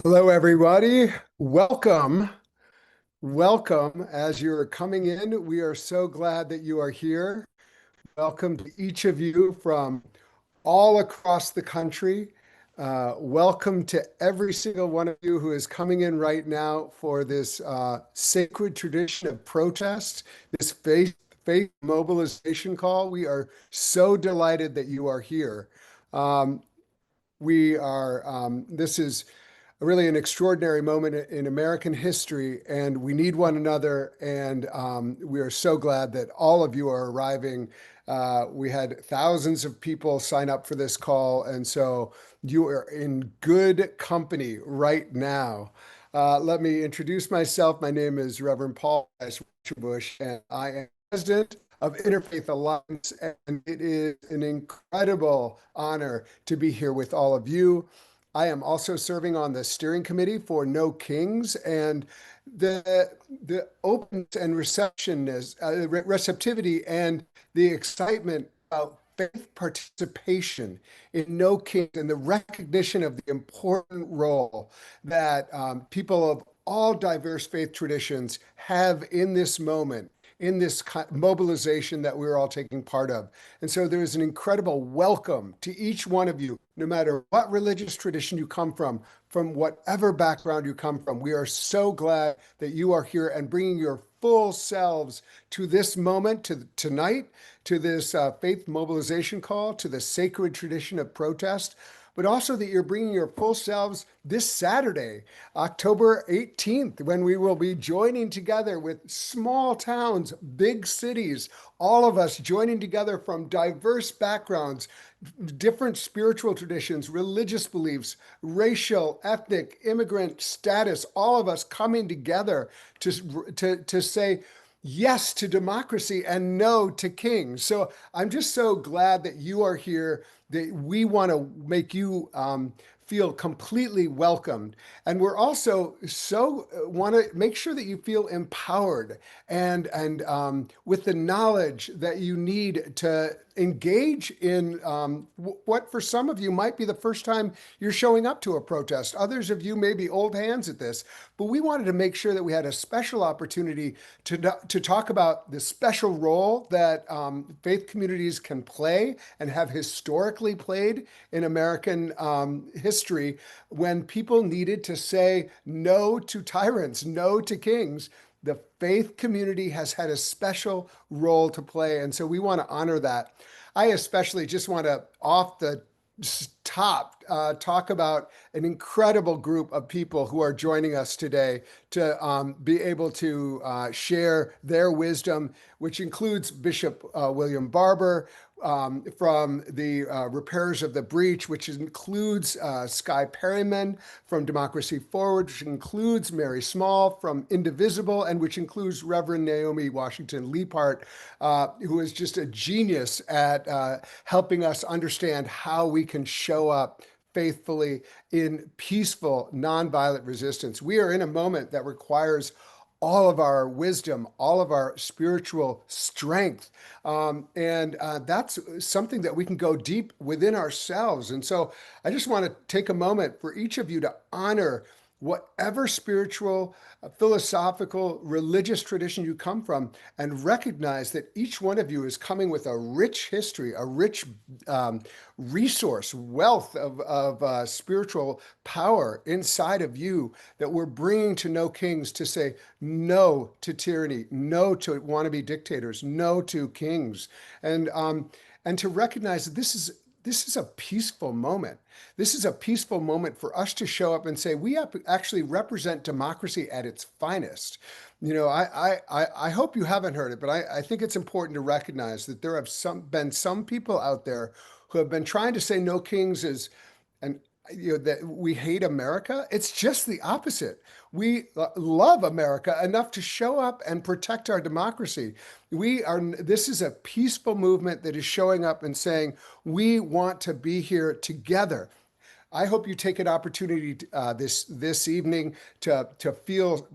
Hello, everybody. Welcome. Welcome. As you're coming in, we are so glad that you are here. Welcome to each of you from all across the country. Welcome to every single one of you who is coming in right now for this sacred tradition of protest, this faith mobilization call. We are so delighted that you are here. Um, this is really an extraordinary moment in American history, and we need one another. And we are so glad that all of you are arriving. We had thousands of people sign up for this call, and so you are in good company right now. Let me introduce myself. My name is Reverend Paul Bush, and I am president of Interfaith Alliance, and it is an incredible honor to be here with all of you. I am also serving on the steering committee for No Kings, and the openness and receptivity and the excitement about faith participation in No Kings and the recognition of the important role that people of all diverse faith traditions have in this moment, in this mobilization that we're all taking part of. And so there is an incredible welcome to each one of you, no matter what religious tradition you come from whatever background you come from. We are so glad that you are here and bringing your full selves to this moment, to tonight, to this faith mobilization call, to the sacred tradition of protest, but also that you're bringing your full selves this Saturday, October 18th, when we will be joining together with small towns, big cities, all of us joining together from diverse backgrounds, different spiritual traditions, religious beliefs, racial, ethnic, immigrant status, all of us coming together to say, yes to democracy and no to kings. So I'm just so glad that you are here, that we want to make you feel completely welcomed. And we're also so want to make sure that you feel empowered and with the knowledge that you need to engage in what for some of you might be the first time you're showing up to a protest. Others of you may be old hands at this, but we wanted to make sure that we had a special opportunity to talk about the special role that faith communities can play and have historically played in American history when people needed to say no to tyrants, no to kings. The faith community has had a special role to play, and so we want to honor that. I especially just want to, off the top, talk about an incredible group of people who are joining us today to be able to share their wisdom, which includes Bishop William Barber, from the Repairers of the Breach, which includes Skye Perryman from Democracy Forward, which includes Mary Small from Indivisible, and which includes Reverend Naomi Washington Leapart, who is just a genius at helping us understand how we can show up faithfully in peaceful, nonviolent resistance. We are in a moment that requires all of our wisdom, all of our spiritual strength. And that's something that we can go deep within ourselves. And so I just want to take a moment for each of you to honor whatever spiritual, philosophical, religious tradition you come from, and recognize that each one of you is coming with a rich history, a rich resource, wealth of spiritual power inside of you that we're bringing to No Kings to say no to tyranny, no to wannabe dictators, no to kings, and to recognize that this is a peaceful moment. This is a peaceful moment for us to show up and say, we actually represent democracy at its finest. You know, I hope you haven't heard it, but I think it's important to recognize that there have been some people out there who have been trying to say No Kings is, and that we hate America. It's just the opposite. We love America enough to show up and protect our democracy. This is a peaceful movement that is showing up and saying, we want to be here together. I hope you take an opportunity this evening to feel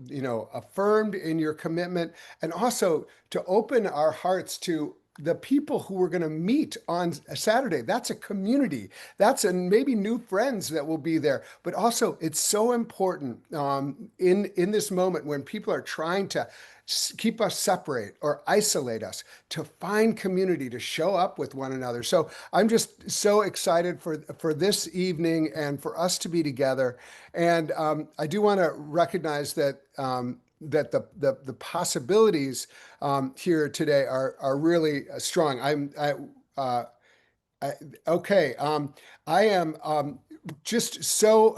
affirmed in your commitment, and also to open our hearts to the people who we're going to meet on Saturday. That's a community. That's maybe new friends that will be there. But also, it's so important in this moment when people are trying to keep us separate or isolate us, to find community, to show up with one another. So I'm just so excited for this evening and for us to be together. And I do want to recognize that that the possibilities here today are really strong. I, okay. I am just so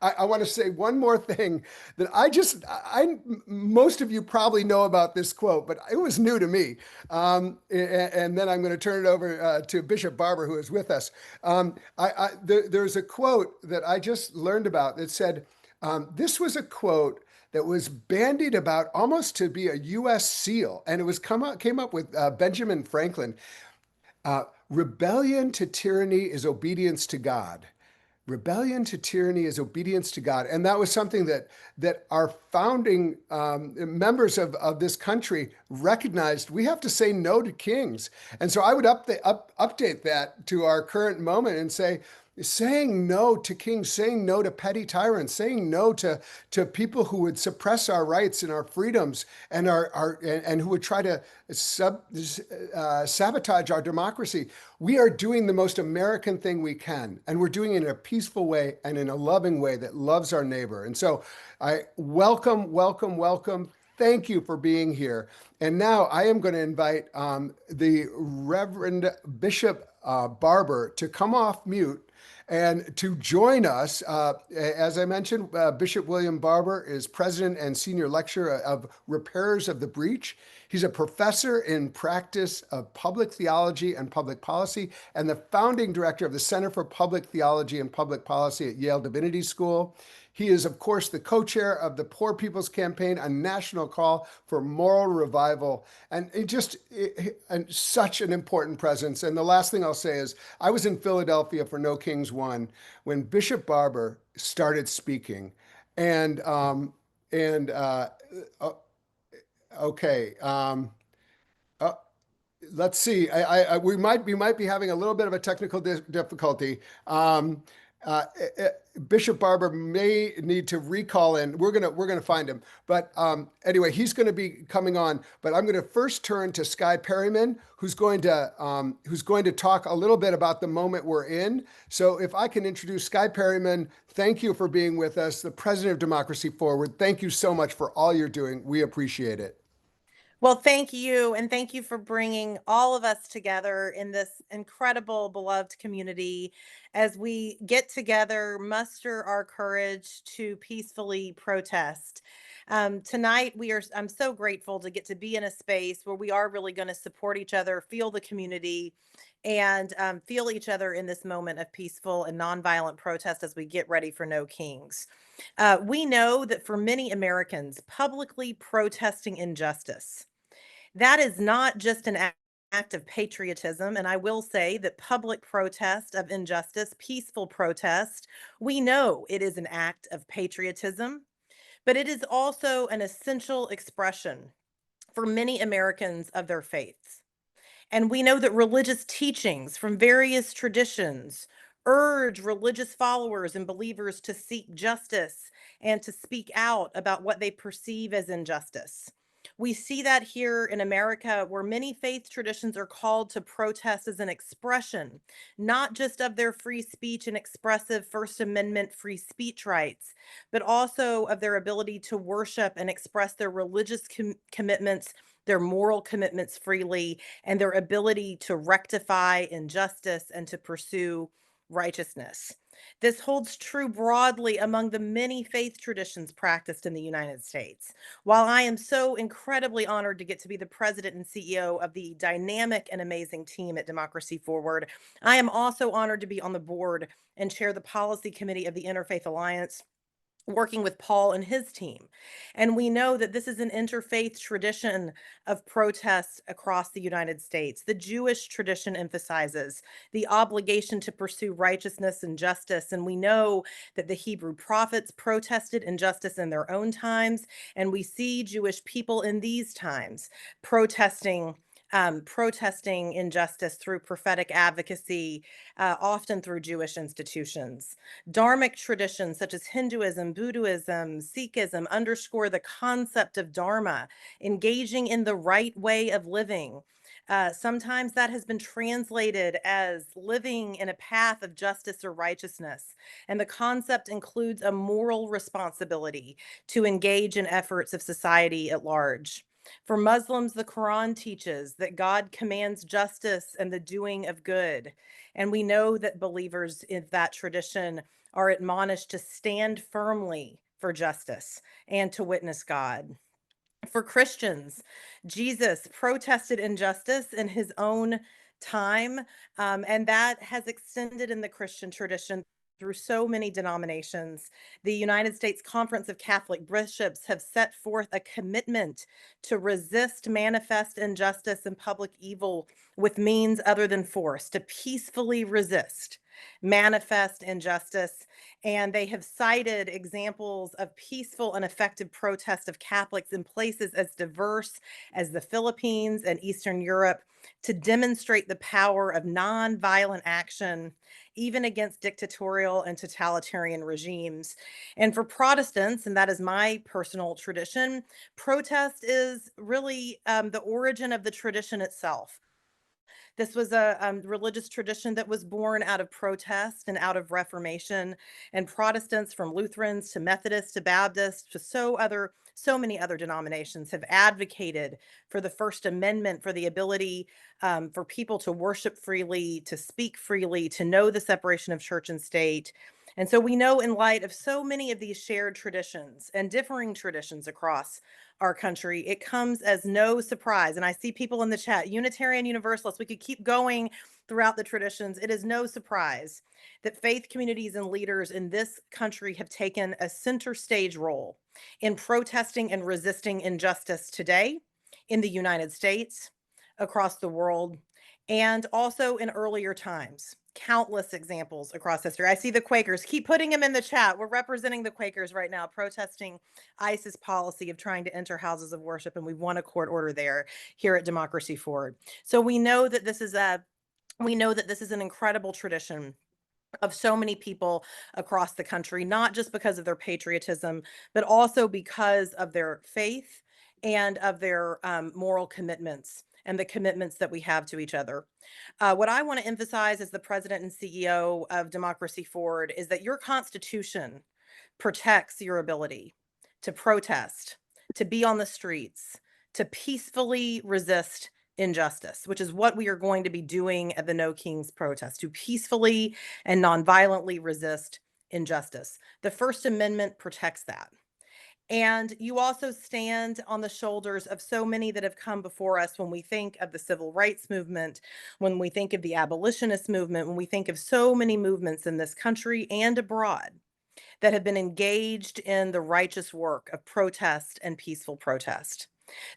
I want to say one more thing that I most of you probably know about this quote, but it was new to me. And then I'm going to turn it over to Bishop Barber, who is with us. There's a quote that I just learned about that said, this was a quote that was bandied about almost to be a U.S. SEAL, and it was came up with Benjamin Franklin. Rebellion to tyranny is obedience to God. Rebellion to tyranny is obedience to God. And that was something that our founding members of this country recognized. We have to say no to kings. And so I would update that to our current moment and say, saying no to kings, saying no to petty tyrants, saying no to people who would suppress our rights and our freedoms and and who would try to sabotage our democracy. We are doing the most American thing we can, and we're doing it in a peaceful way and in a loving way that loves our neighbor. And so I welcome. Thank you for being here. And now I am going to invite the Reverend Bishop Barber to come off mute and to join us. As I mentioned, Bishop William Barber is president and senior lecturer of Repairers of the Breach. He's a professor in practice of public theology and public policy and the founding director of the Center for Public Theology and Public Policy at Yale Divinity School. He is, of course, the co-chair of the Poor People's Campaign, a national call for moral revival, and such an important presence. And the last thing I'll say is, I was in Philadelphia for No Kings One when Bishop Barber started speaking, and okay. Uh, let's see. We might be having a little bit of a technical difficulty. Bishop Barber may need to recall in. We're gonna find him. But anyway, he's going to be coming on. But I'm going to first turn to Sky Perryman, who's going to talk a little bit about the moment we're in. So if I can introduce Sky Perryman, thank you for being with us, the president of Democracy Forward. Thank you so much for all you're doing. We appreciate it. Well, thank you. And thank you for bringing all of us together in this incredible, beloved community as we get together, muster our courage to peacefully protest. Tonight, I'm so grateful to get to be in a space where we are really going to support each other, feel the community, and feel each other in this moment of peaceful and nonviolent protest as we get ready for No Kings. We know that for many Americans, publicly protesting injustice, that is not just an act of patriotism. And I will say that public protest of injustice, peaceful protest, we know it is an act of patriotism, but it is also an essential expression for many Americans of their faiths. And we know that religious teachings from various traditions urge religious followers and believers to seek justice and to speak out about what they perceive as injustice. We see that here in America, where many faith traditions are called to protest as an expression, not just of their free speech and expressive First Amendment free speech rights, but also of their ability to worship and express their religious commitments, their moral commitments freely, and their ability to rectify injustice and to pursue righteousness. This holds true broadly among the many faith traditions practiced in the United States. While I am so incredibly honored to get to be the president and CEO of the dynamic and amazing team at Democracy Forward, I am also honored to be on the board and chair the policy committee of the Interfaith Alliance, working with Paul and his team. And we know that this is an interfaith tradition of protests across the United States. The Jewish tradition emphasizes the obligation to pursue righteousness and justice. And we know that the Hebrew prophets protested injustice in their own times. And we see Jewish people in these times protesting protesting injustice through prophetic advocacy, often through Jewish institutions. Dharmic traditions such as Hinduism, Buddhism, Sikhism underscore the concept of dharma, engaging in the right way of living. Sometimes that has been translated as living in a path of justice or righteousness. And the concept includes a moral responsibility to engage in efforts of society at large. For Muslims, the Quran teaches that God commands justice and the doing of good. And we know that believers in that tradition are admonished to stand firmly for justice and to witness God. For Christians, Jesus protested injustice in his own time, and that has extended in the Christian tradition through so many denominations. The United States Conference of Catholic Bishops have set forth a commitment to resist manifest injustice and public evil with means other than force, to peacefully resist manifest injustice. And they have cited examples of peaceful and effective protest of Catholics in places as diverse as the Philippines and Eastern Europe to demonstrate the power of nonviolent action, even against dictatorial and totalitarian regimes. And for Protestants, and that is my personal tradition, protest is really the origin of the tradition itself. This was a religious tradition that was born out of protest and out of Reformation, and Protestants from Lutherans to Methodists to Baptists to so many other denominations have advocated for the First Amendment, for the ability for people to worship freely, to speak freely, to know the separation of church and state. And so we know, in light of so many of these shared traditions and differing traditions across our country, it comes as no surprise. And I see people in the chat, Unitarian Universalists, we could keep going throughout the traditions. It is no surprise that faith communities and leaders in this country have taken a center stage role in protesting and resisting injustice today in the United States, across the world, and also in earlier times. Countless examples across history. I see the Quakers. Keep putting them in the chat. We're representing the Quakers right now, protesting ICE's policy of trying to enter houses of worship, and we've won a court order there here at Democracy Forward. So we know that this is an incredible tradition of so many people across the country, not just because of their patriotism, but also because of their faith and of their moral commitments and the commitments that we have to each other. What I want to emphasize as the president and CEO of Democracy Forward is that your Constitution protects your ability to protest, to be on the streets, to peacefully resist injustice, which is what we are going to be doing at the No Kings protest, to peacefully and nonviolently resist injustice. The First Amendment protects that. And you also stand on the shoulders of so many that have come before us when we think of the civil rights movement, when we think of the abolitionist movement, when we think of so many movements in this country and abroad that have been engaged in the righteous work of protest and peaceful protest.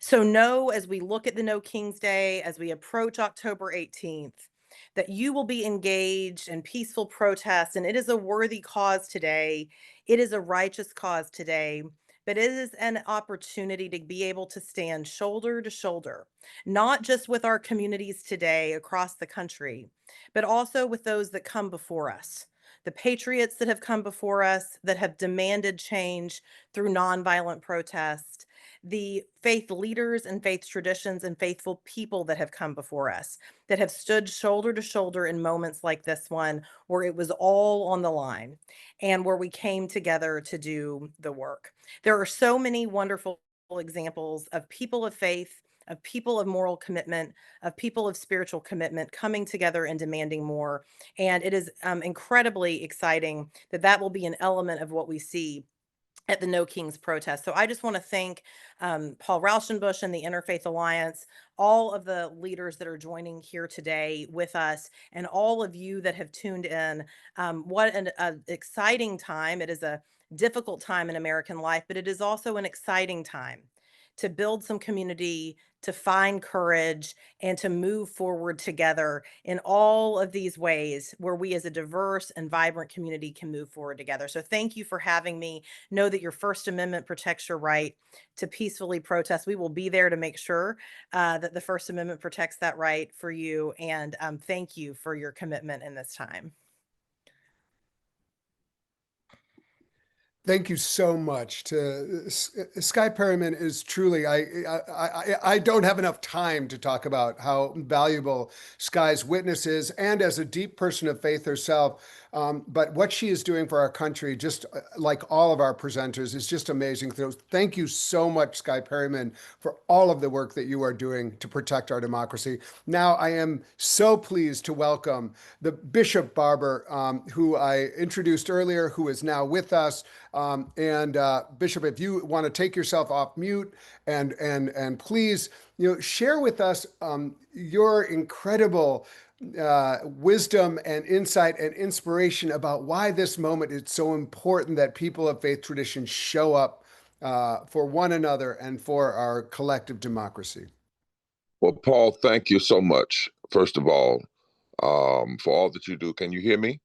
So know, as we look at the No Kings Day, as we approach October 18th, that you will be engaged in peaceful protest, and it is a worthy cause today. It is a righteous cause today, but it is an opportunity to be able to stand shoulder to shoulder, not just with our communities today across the country, but also with those that come before us, the patriots that have come before us that have demanded change through nonviolent protest, the faith leaders and faith traditions and faithful people that have come before us, that have stood shoulder to shoulder in moments like this one, where it was all on the line and where we came together to do the work. There are so many wonderful examples of people of faith, of people of moral commitment, of people of spiritual commitment coming together and demanding more. And it is incredibly exciting that that will be an element of what we see at the No Kings protest. So I just want to thank Paul Rauschenbusch and the Interfaith Alliance, all of the leaders that are joining here today with us, and all of you that have tuned in. What an exciting time. It is a difficult time in American life, but it is also an exciting time to build some community, to find courage, and to move forward together in all of these ways where we as a diverse and vibrant community can move forward together. So thank you for having me. Know that your First Amendment protects your right to peacefully protest. We will be there to make sure that the First Amendment protects that right for you. And thank you for your commitment in this time. Thank you so much to Sky Perryman is truly, I don't have enough time to talk about how valuable Sky's witness is, and as a deep person of faith herself. But what she is doing for our country, just like all of our presenters, is just amazing. So thank you so much, Sky Perryman, for all of the work that you are doing to protect our democracy. Now, I am so pleased to welcome the Bishop Barber, who I introduced earlier, who is now with us. Bishop, if you want to take yourself off mute and please, share with us your incredible wisdom and insight and inspiration about why this moment is so important that people of faith tradition show up for one another and for our collective democracy. Well, Paul, thank you so much, first of all, for all that you do. Can you hear me?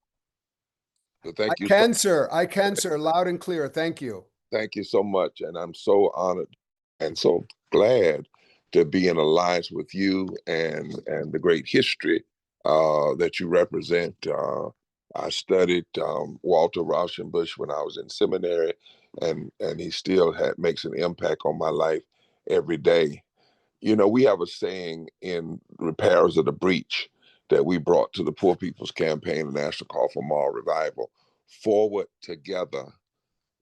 So I thank you so can, sir. I can, sir. Loud and clear. Thank you. Thank you so much. And I'm so honored and so glad to be in alliance with you and the great history that you represent. I studied Walter Rauschenbusch when I was in seminary, and he still makes an impact on my life every day. You know, we have a saying in Repairers of the Breach that we brought to the Poor People's Campaign, the National Call for Moral Revival: forward together,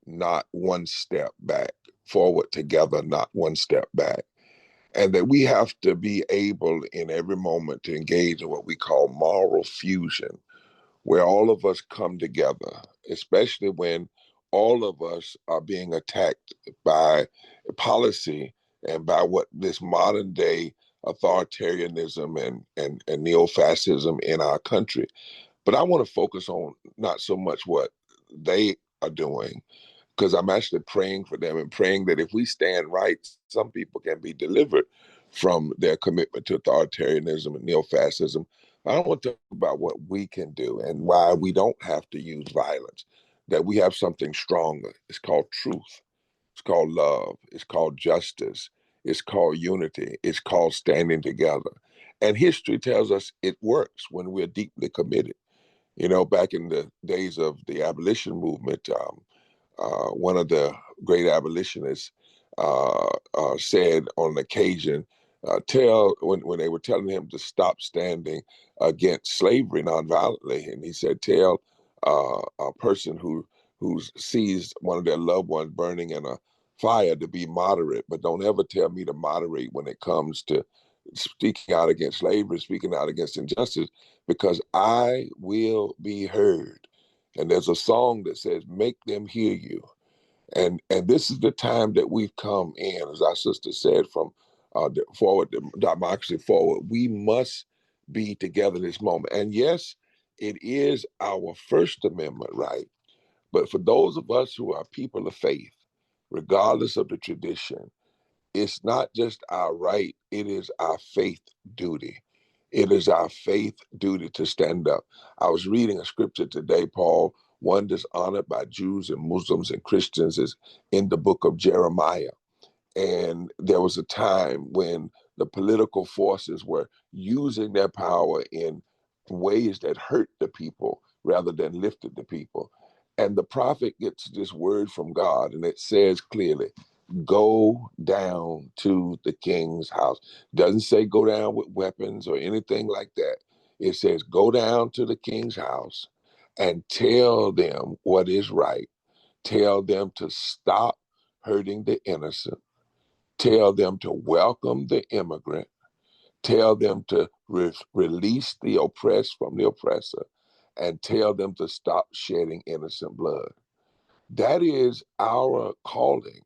not one step back. Forward together, not one step back. And that we have to be able in every moment to engage in what we call moral fusion, where all of us come together, especially when all of us are being attacked by policy and by what this modern day authoritarianism and neo-fascism in our country. But I want to focus on not so much what they are doing, because I'm actually praying for them and praying that if we stand right, some people can be delivered from their commitment to authoritarianism and neo-fascism. I don't want to talk about what we can do and why we don't have to use violence, that we have something stronger. It's called truth. It's called love. It's called justice. It's called unity. It's called standing together. And history tells us it works when we're deeply committed. You know, back in the days of the abolition movement, one of the great abolitionists said on an occasion, when they were telling him to stop standing against slavery nonviolently, and he said, tell a person who sees one of their loved ones burning in a fire to be moderate, but don't ever tell me to moderate when it comes to speaking out against slavery, speaking out against injustice, because I will be heard. And there's a song that says, make them hear you. And this is the time that we've come in, as our sister said, from forward democracy forward. We must be together in this moment. And yes, it is our First Amendment right. But for those of us who are people of faith, regardless of the tradition, it's not just our right, it is our faith duty. It is our faith duty to stand up. I was reading a scripture today, Paul, one that's honored by Jews and Muslims and Christians, is in the book of Jeremiah. And there was a time when the political forces were using their power in ways that hurt the people rather than lifted the people. And the prophet gets this word from God, and it says clearly, go down to the king's house. Doesn't say go down with weapons or anything like that. It says go down to the king's house and tell them what is right. Tell them to stop hurting the innocent. Tell them to welcome the immigrant. Tell them to release the oppressed from the oppressor, and tell them to stop shedding innocent blood. That is our calling.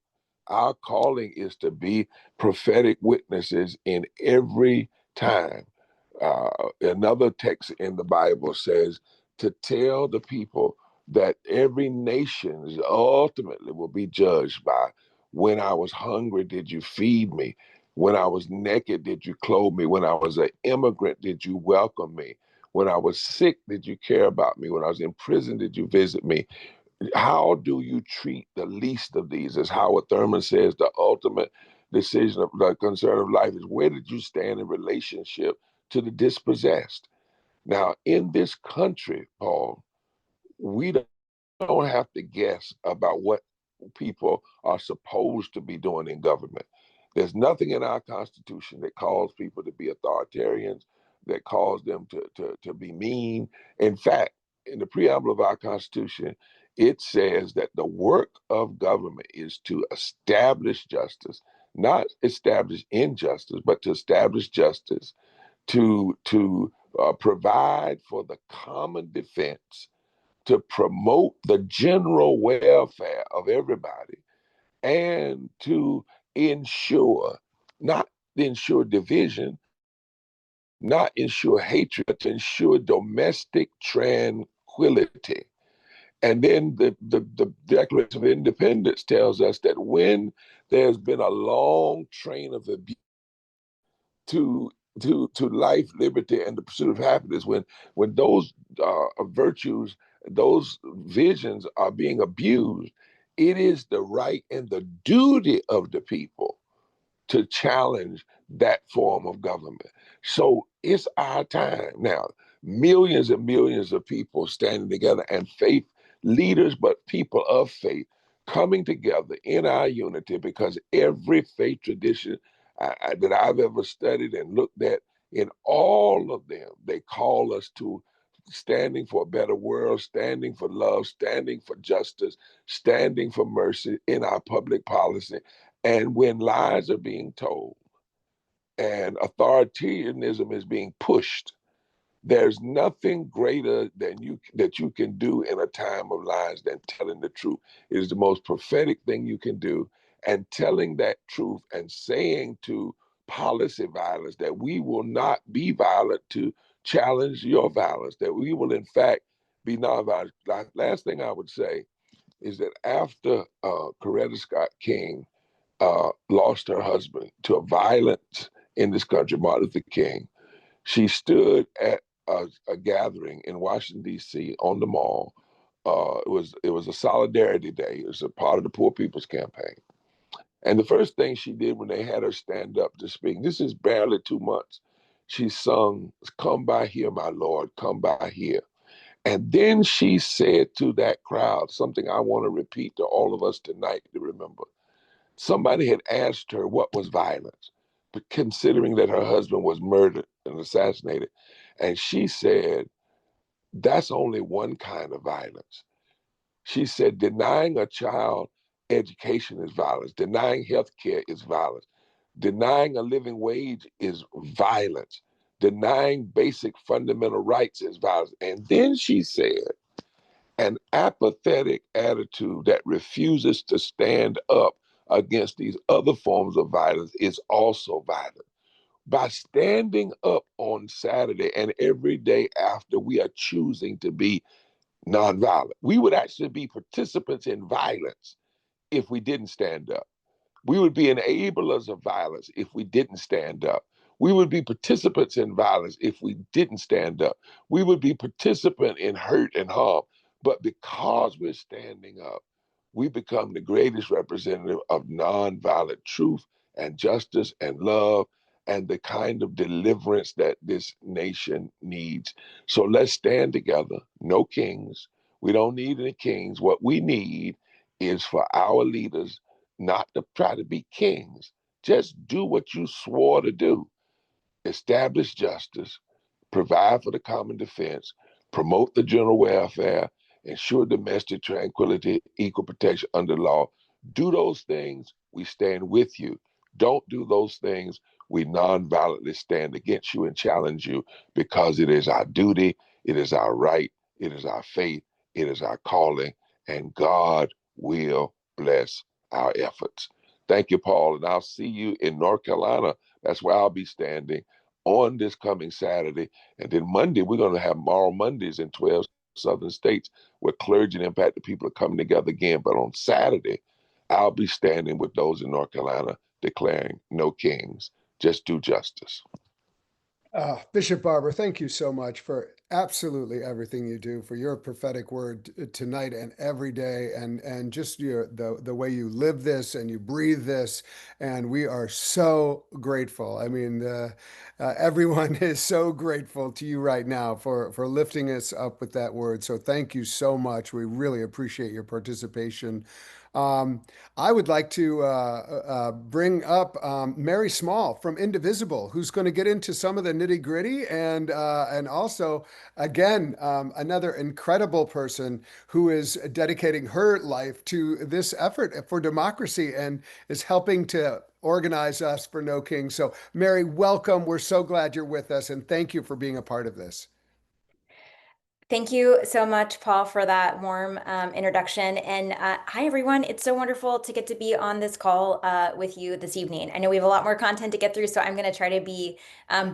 Our calling is to be prophetic witnesses in every time. Another text in the Bible says to tell the people that every nation ultimately will be judged by When I was hungry, did you feed me? When I was naked, did you clothe me? When I was an immigrant, did you welcome me? When I was sick, did you care about me? When I was in prison, did you visit me? How do you treat the least of these? As Howard Thurman says, the ultimate decision of the concern of life is, where did you stand in relationship to the dispossessed? Now, in this country, Paul, we don't have to guess about what people are supposed to be doing in government. There's nothing in our Constitution that calls people to be authoritarians, that calls them to be mean. In fact, in the preamble of our Constitution, it says that the work of government is to establish justice, not establish injustice, but to establish justice, to provide for the common defense, to promote the general welfare of everybody, and to ensure, not ensure division, not ensure hatred, but to ensure domestic tranquility. And then the Declaration of Independence tells us that when there's been a long train of abuse to to life, liberty, and the pursuit of happiness, when those virtues, those visions are being abused, it is the right and the duty of the people to challenge that form of government. So it's our time now. Millions and millions of people standing together, and faith leaders, but people of faith coming together in our unity, because every faith tradition that I've ever studied and looked at, in all of them, they call us to standing for a better world, standing for love, standing for justice, standing for mercy in our public policy. And when lies are being told and authoritarianism is being pushed, there's nothing greater than that you can do in a time of lies than telling the truth. It is the most prophetic thing you can do. And telling that truth and saying to policy violence that we will not be violent to challenge your violence, that we will in fact be nonviolent. Last thing I would say is that after Coretta Scott King lost her husband to a violence in this country, Martin Luther King, she stood at a gathering in Washington, D.C. on the Mall. It was a solidarity day. It was a part of the Poor People's Campaign. And the first thing she did when they had her stand up to speak, this is barely 2 months, she sung, "Come by here, my Lord, come by here." And then she said to that crowd something I want to repeat to all of us tonight to remember. Somebody had asked her what was violence, but considering that her husband was murdered and assassinated. And she said, that's only one kind of violence. She said, denying a child education is violence, denying health care is violence, denying a living wage is violence, denying basic fundamental rights is violence. And then she said, an apathetic attitude that refuses to stand up against these other forms of violence is also violent. By standing up on Saturday and every day after, we are choosing to be nonviolent. We would actually be participants in violence if we didn't stand up. We would be enablers of violence if we didn't stand up. We would be participants in violence if we didn't stand up. We would be participant in hurt and harm. But because we're standing up, we become the greatest representative of nonviolent truth and justice and love and the kind of deliverance that this nation needs. So let's stand together. No kings. We don't need any kings. What we need is for our leaders not to try to be kings. Just do what you swore to do. Establish justice, provide for the common defense, promote the general welfare, ensure domestic tranquility, equal protection under law. Do those things, we stand with you. Don't do those things, we nonviolently stand against you and challenge you, because it is our duty, it is our right, it is our faith, it is our calling, and God will bless our efforts. Thank you, Paul, and I'll see you in North Carolina. That's where I'll be standing on this coming Saturday. And then Monday, we're going to have Moral Mondays in 12 southern states where clergy and impacted people are coming together again. But on Saturday, I'll be standing with those in North Carolina declaring no kings, just do justice. Bishop Barber, thank you so much for absolutely everything you do, for your prophetic word tonight and every day, and just the way you live this and you breathe this, and we are so grateful. I mean, everyone is so grateful to you right now for lifting us up with that word. So thank you so much. We really appreciate your participation. Um, I would like to bring up Mary Small from Indivisible, who's going to get into some of the nitty gritty, and also, again, another incredible person who is dedicating her life to this effort for democracy and is helping to organize us for No King. So, Mary, welcome. We're so glad you're with us, and thank you for being a part of this. Thank you so much, Paul, for that warm introduction. And hi, everyone. It's so wonderful to get to be on this call with you this evening. I know we have a lot more content to get through, so I'm going to try to be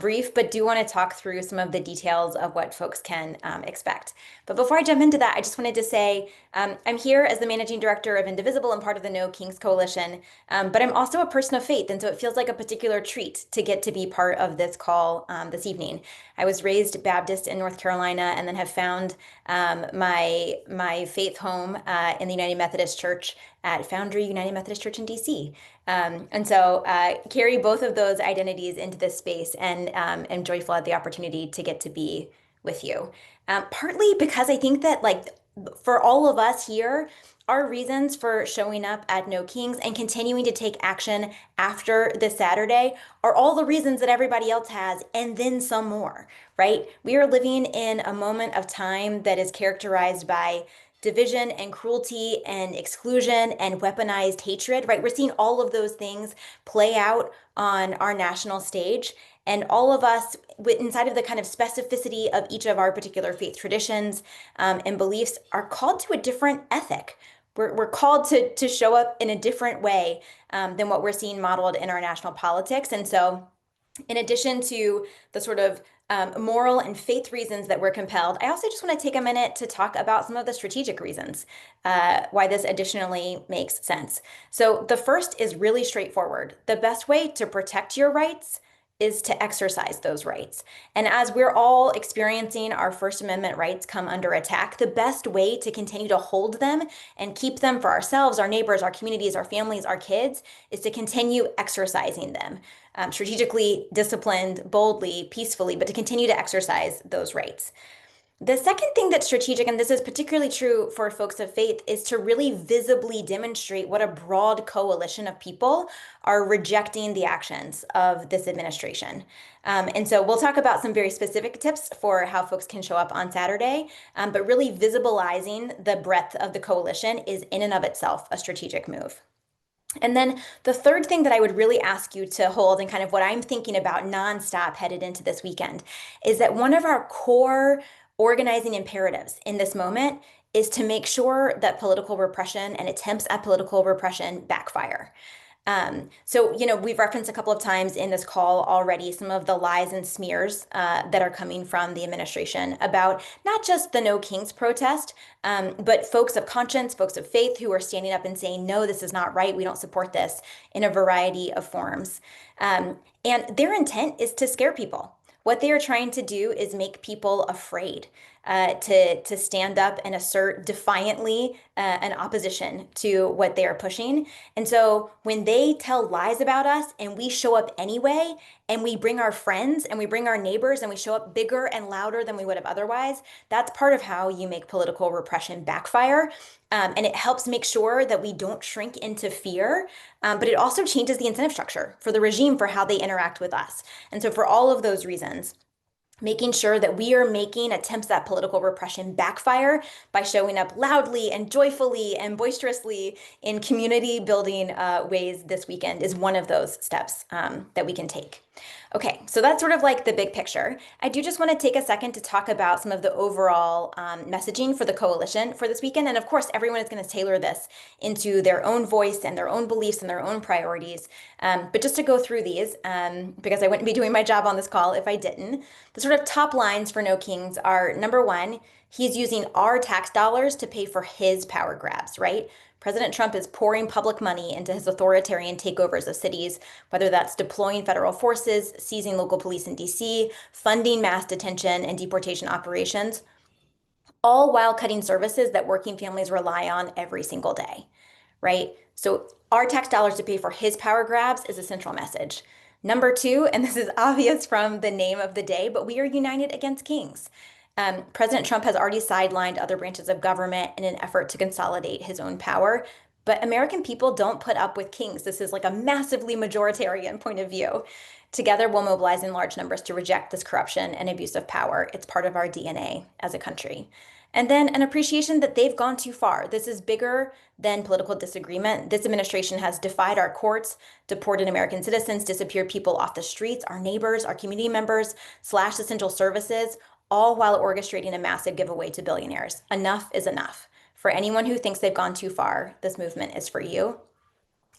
brief, but do want to talk through some of the details of what folks can expect. But before I jump into that, I just wanted to say I'm here as the managing director of Indivisible and part of the No Kings Coalition, but I'm also a person of faith. And so it feels like a particular treat to get to be part of this call this evening. I was raised Baptist in North Carolina and then have found my faith home in the United Methodist Church at Foundry United Methodist Church in DC. And so carry both of those identities into this space and am joyful at the opportunity to get to be with you. Partly because I think that like for all of us here, our reasons for showing up at No Kings and continuing to take action after this Saturday are all the reasons that everybody else has, and then some more, right? We are living in a moment of time that is characterized by division and cruelty and exclusion and weaponized hatred, right? We're seeing all of those things play out on our national stage. And all of us, inside of the kind of specificity of each of our particular faith traditions and beliefs, are called to a different ethic. We're called to show up in a different way than what we're seeing modeled in our national politics. And so, in addition to the sort of moral and faith reasons that we're compelled, I also just want to take a minute to talk about some of the strategic reasons why this additionally makes sense. So the first is really straightforward. The best way to protect your rights is to exercise those rights. And as we're all experiencing our First Amendment rights come under attack, the best way to continue to hold them and keep them for ourselves, our neighbors, our communities, our families, our kids, is to continue exercising them strategically, disciplined, boldly, peacefully, but to continue to exercise those rights. The second thing that's strategic, and this is particularly true for folks of faith, is to really visibly demonstrate what a broad coalition of people are rejecting the actions of this administration. And so we'll talk about some very specific tips for how folks can show up on Saturday, but really visibilizing the breadth of the coalition is in and of itself a strategic move. And then the third thing that I would really ask you to hold, and kind of what I'm thinking about nonstop headed into this weekend, is that one of our core organizing imperatives in this moment is to make sure that political repression and attempts at political repression backfire. So, we've referenced a couple of times in this call already some of the lies and smears that are coming from the administration about not just the No Kings protest, but folks of conscience, folks of faith who are standing up and saying, no, this is not right. We don't support this in a variety of forms. And their intent is to scare people. What they are trying to do is make people afraid to stand up and assert defiantly an opposition to what they are pushing. And so when they tell lies about us and we show up anyway, and we bring our friends and we bring our neighbors and we show up bigger and louder than we would have otherwise, that's part of how you make political repression backfire. And it helps make sure that we don't shrink into fear, but it also changes the incentive structure for the regime for how they interact with us. And so for all of those reasons, making sure that we are making attempts at political repression backfire by showing up loudly and joyfully and boisterously in community building ways this weekend is one of those steps that we can take. Okay, so that's sort of like the big picture. I do just want to take a second to talk about some of the overall messaging for the coalition for this weekend. And of course, everyone is going to tailor this into their own voice and their own beliefs and their own priorities. But just to go through these, because I wouldn't be doing my job on this call if I didn't, the sort of top lines for No Kings are, number one, he's using our tax dollars to pay for his power grabs, right? President Trump is pouring public money into his authoritarian takeovers of cities, whether that's deploying federal forces, seizing local police in DC, funding mass detention and deportation operations, all while cutting services that working families rely on every single day, right? So our tax dollars to pay for his power grabs is a central message. Number two, and this is obvious from the name of the day, but we are united against kings. President Trump has already sidelined other branches of government in an effort to consolidate his own power. But American people don't put up with kings. This is like a massively majoritarian point of view. Together, we'll mobilize in large numbers to reject this corruption and abuse of power. It's part of our DNA as a country. And then an appreciation that they've gone too far. This is bigger than political disagreement. This administration has defied our courts, deported American citizens, disappeared people off the streets, our neighbors, our community members, slashed essential services, all while orchestrating a massive giveaway to billionaires. Enough is enough. For anyone who thinks they've gone too far, this movement is for you.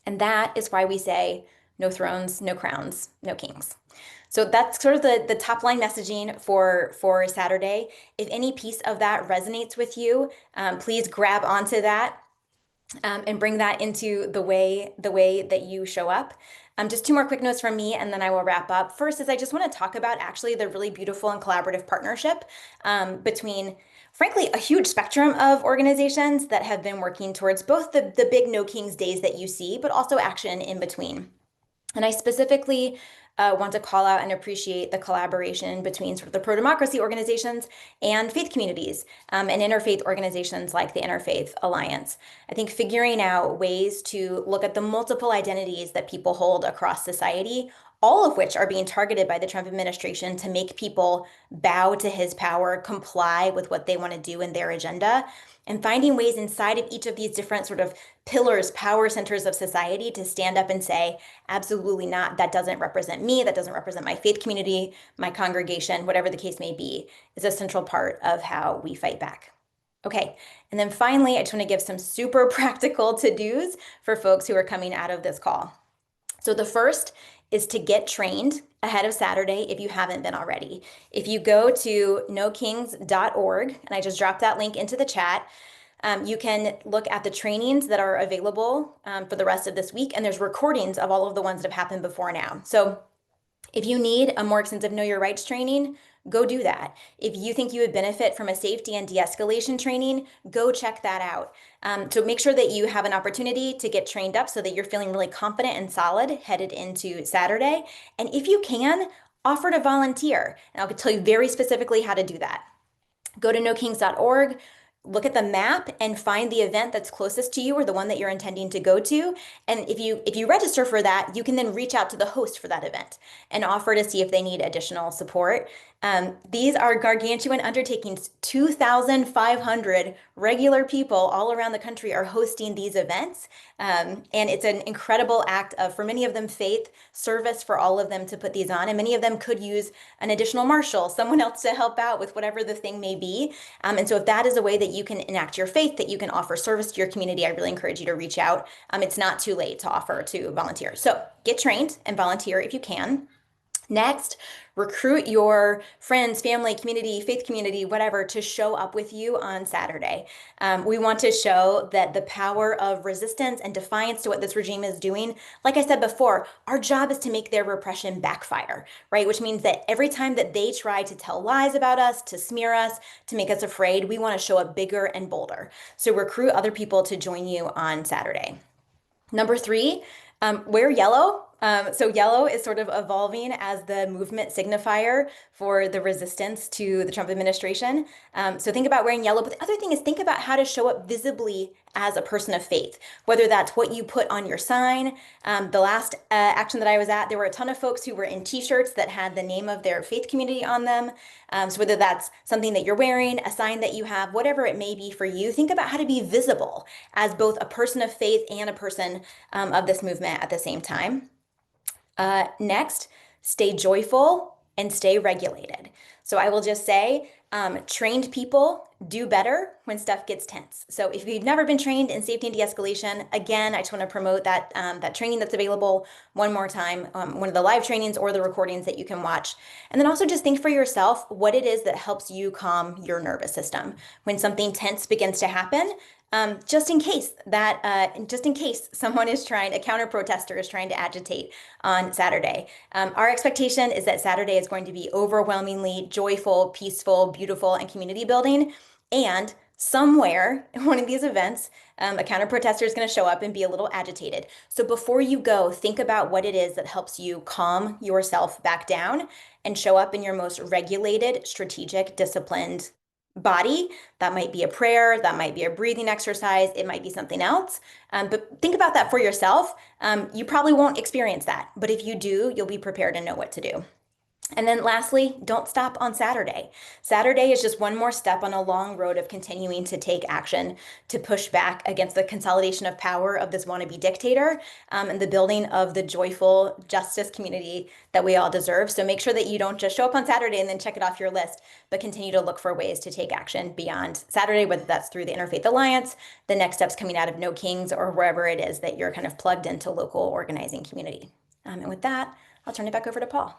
And that is why we say no thrones, no crowns, no kings. So that's sort of the top line messaging for Saturday. If any piece of that resonates with you, please grab onto that and bring that into the way that you show up. Just two more quick notes from me, and then I will wrap up. First is I just want to talk about actually the really beautiful and collaborative partnership between, frankly, a huge spectrum of organizations that have been working towards both the big No Kings days that you see, but also action in between. And I specifically want to call out and appreciate the collaboration between sort of the pro-democracy organizations and faith communities and interfaith organizations like the Interfaith Alliance. I think figuring out ways to look at the multiple identities that people hold across society, all of which are being targeted by the Trump administration to make people bow to his power, comply with what they want to do in their agenda, and finding ways inside of each of these different sort of pillars, power centers of society to stand up and say, absolutely not, that doesn't represent me, that doesn't represent my faith community, my congregation, whatever the case may be, is a central part of how we fight back. Okay, and then finally, I just want to give some super practical to-dos for folks who are coming out of this call. So the first is to get trained ahead of Saturday if you haven't been already. If you go to nokings.org, and I just dropped that link into the chat, you can look at the trainings that are available for the rest of this week, and there's recordings of all of the ones that have happened before now. So if you need a more extensive Know Your Rights training, go do that. If you think you would benefit from a safety and de-escalation training, go check that out. So make sure that you have an opportunity to get trained up so that you're feeling really confident and solid headed into Saturday. And if you can, offer to volunteer. And I'll tell you very specifically how to do that. Go to nokings.org. Look at the map and find the event that's closest to you or the one that you're intending to go to. And if you register for that, you can then reach out to the host for that event and offer to see if they need additional support. These are gargantuan undertakings. 2,500 regular people all around the country are hosting these events. And it's an incredible act of, for many of them, faith, service for all of them to put these on. And many of them could use an additional marshal, someone else to help out with whatever the thing may be. And so if that is a way that you can enact your faith, that you can offer service to your community, I really encourage you to reach out. It's not too late to offer to volunteer. So get trained and volunteer if you can. Next, recruit your friends, family, community, faith community, whatever, to show up with you on Saturday. We want to show that the power of resistance and defiance to what this regime is doing, like I said before, our job is to make their repression backfire, right? Which means that every time that they try to tell lies about us, to smear us, to make us afraid, we want to show up bigger and bolder. So recruit other people to join you on Saturday. Number three, wear yellow. So yellow is sort of evolving as the movement signifier for the resistance to the Trump administration. So think about wearing yellow. But the other thing is think about how to show up visibly as a person of faith, whether that's what you put on your sign. The last action that I was at, there were a ton of folks who were in t-shirts that had the name of their faith community on them. So whether that's something that you're wearing, a sign that you have, whatever it may be for you, think about how to be visible as both a person of faith and a person of this movement at the same time. Next, stay joyful and stay regulated. So I will just say, trained people do better when stuff gets tense. So if you've never been trained in safety and de-escalation, again, I just want to promote that that training that's available one more time, one of the live trainings or the recordings that you can watch. And then also just think for yourself what it is that helps you calm your nervous system. When something tense begins to happen, just in case someone is trying, a counter protester is trying to agitate on Saturday. Our expectation is that Saturday is going to be overwhelmingly joyful, peaceful, beautiful, and community building. And somewhere in one of these events, a counter protester is going to show up and be a little agitated. So before you go, think about what it is that helps you calm yourself back down and show up in your most regulated, strategic, disciplined body. That might be a prayer, that might be a breathing exercise, it might be something else. But think about that for yourself. You probably won't experience that, but if you do, you'll be prepared and know what to do. And then lastly, don't stop on Saturday. Saturday is just one more step on a long road of continuing to take action to push back against the consolidation of power of this wannabe dictator, and the building of the joyful justice community that we all deserve. So make sure that you don't just show up on Saturday and then check it off your list, but continue to look for ways to take action beyond Saturday, whether that's through the Interfaith Alliance, the next steps coming out of No Kings, or wherever it is that you're kind of plugged into local organizing community. And with that, I'll turn it back over to Paul.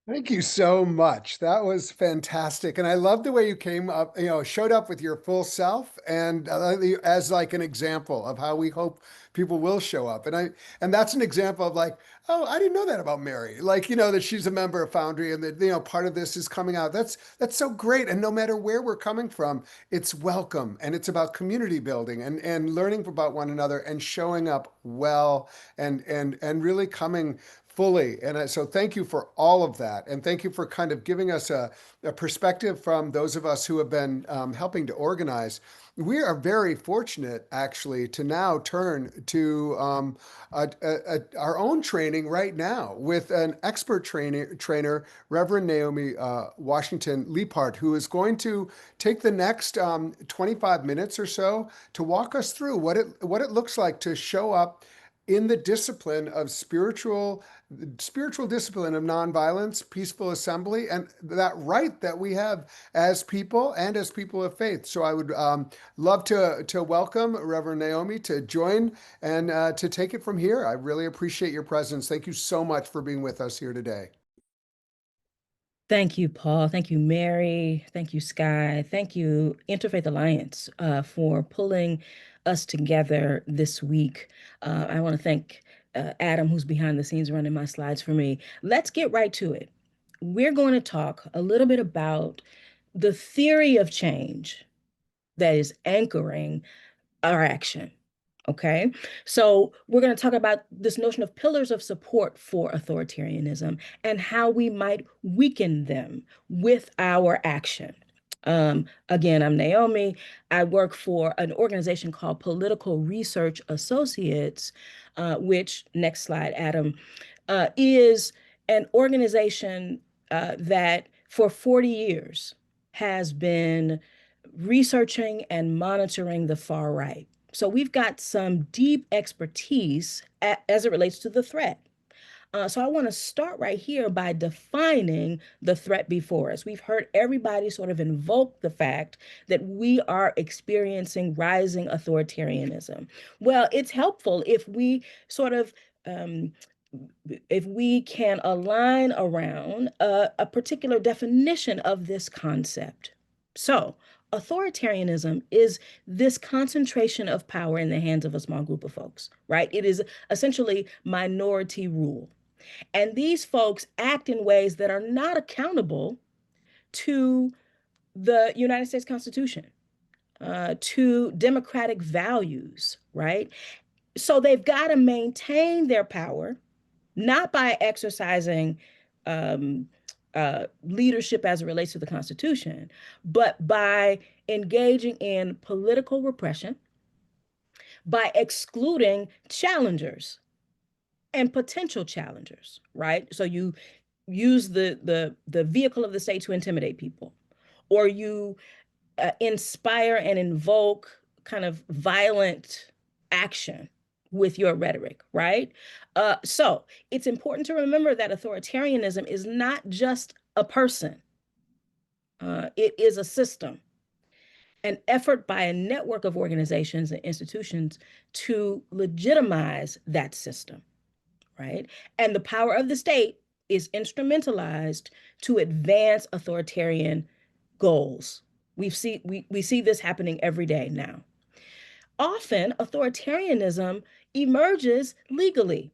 Thank you so much. That was fantastic. And I love the way you came up, showed up with your full self and as like an example of how we hope people will show up. And that's an example of like, oh, I didn't know that about Mary. Like, that she's a member of Foundry and that, part of this is coming out. That's so great. And no matter where we're coming from, it's welcome. And it's about community building and learning about one another and showing up well and really coming fully. And so thank you for all of that. And thank you for kind of giving us a perspective from those of us who have been helping to organize. We are very fortunate, actually, to now turn to our own training right now with an expert trainer, Reverend Naomi Washington Leapart, who is going to take the next 25 minutes or so to walk us through what it looks like to show up in the discipline of spiritual discipline of nonviolence, peaceful assembly, and that right that we have as people and as people of faith. So I would love to welcome Reverend Naomi to join and to take it from here. I really appreciate your presence. Thank you so much for being with us here today. Thank you, Paul. Thank you, Mary. Thank you, Sky. Thank you, Interfaith Alliance, for pulling us together this week. I want to thank Adam, who's behind the scenes running my slides for me. Let's get right to it. We're going to talk a little bit about the theory of change that is anchoring our action. Okay, so we're going to talk about this notion of pillars of support for authoritarianism and how we might weaken them with our action. Again, I'm Naomi. I work for an organization called Political Research Associates, which, next slide, Adam, is an organization that for 40 years has been researching and monitoring the far right. So we've got some deep expertise as it relates to the threat. So I want to start right here by defining the threat before us. We've heard everybody sort of invoke the fact that we are experiencing rising authoritarianism. Well, it's helpful if we sort of if we can align around a particular definition of this concept. So authoritarianism is this concentration of power in the hands of a small group of folks, right? It is essentially minority rule. And these folks act in ways that are not accountable to the United States Constitution, to democratic values, right? So they've got to maintain their power, not by exercising leadership as it relates to the Constitution, but by engaging in political repression, by excluding challengers and potential challengers, right? So you use the vehicle of the state to intimidate people, or you inspire and invoke kind of violent action with your rhetoric, right? So it's important to remember that authoritarianism is not just a person. It is a system, an effort by a network of organizations and institutions to legitimize that system, right? And the power of the state is instrumentalized to advance authoritarian goals. We see this happening every day now. Often authoritarianism emerges legally.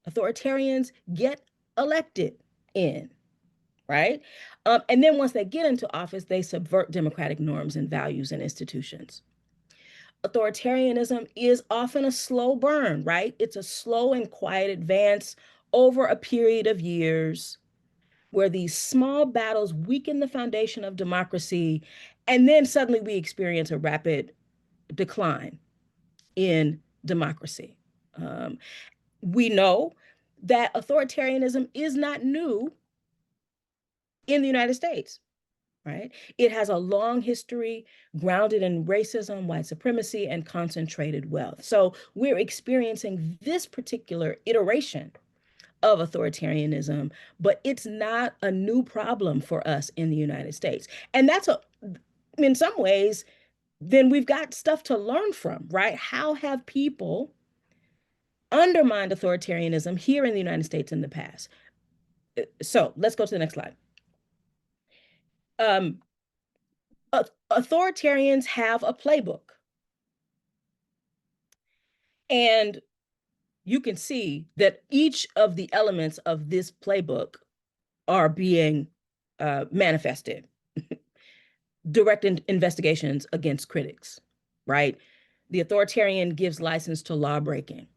Authoritarians get elected in, right? And then once they get into office, they subvert democratic norms and values and institutions. Authoritarianism is often a slow burn, right? It's a slow and quiet advance over a period of years where these small battles weaken the foundation of democracy, and then suddenly we experience a rapid decline in democracy. We know that authoritarianism is not new in the United States, right? It has a long history grounded in racism, white supremacy, and concentrated wealth. So we're experiencing this particular iteration of authoritarianism, but it's not a new problem for us in the United States. And in some ways, then we've got stuff to learn from, right? How have people undermined authoritarianism here in the United States in the past? So let's go to the next slide. Authoritarians have a playbook. And you can see that each of the elements of this playbook are being manifested. Direct investigations against critics, right? The authoritarian gives license to law breaking.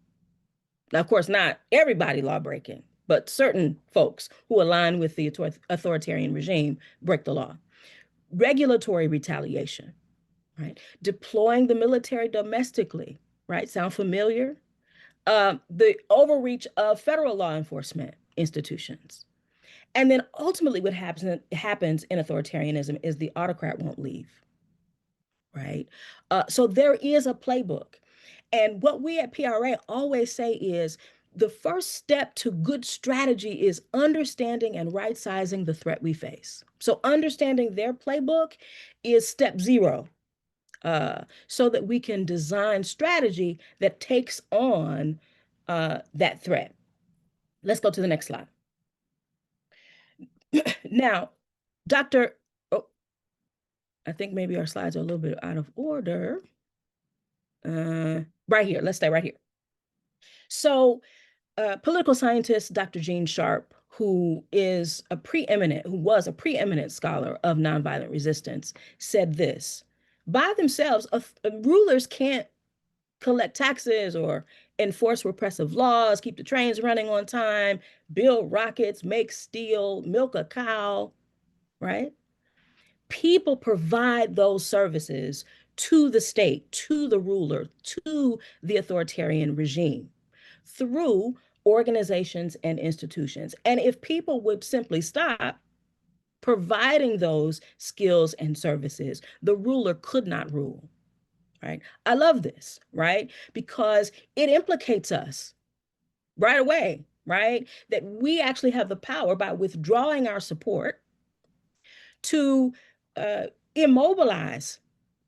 Now, of course, not everybody law breaking, but certain folks who align with the authoritarian regime break the law. Regulatory retaliation, right? Deploying the military domestically, right? Sound familiar? The overreach of federal law enforcement institutions. And then ultimately what happens in authoritarianism is the autocrat won't leave, right? So there is a playbook. And what we at PRA always say is the first step to good strategy is understanding and right-sizing the threat we face. So understanding their playbook is step 0, so that we can design strategy that takes on that threat. Let's go to the next slide. Now, I think maybe our slides are a little bit out of order. Right here, let's stay right here. So political scientist, Dr. Gene Sharp, who was a preeminent scholar of nonviolent resistance, said this: by themselves, rulers can't collect taxes or enforce repressive laws, keep the trains running on time, build rockets, make steel, milk a cow, right? People provide those services to the state, to the ruler, to the authoritarian regime through organizations and institutions. And if people would simply stop providing those skills and services, the ruler could not rule, right? I love this, right? Because it implicates us right away, right? That we actually have the power by withdrawing our support to immobilize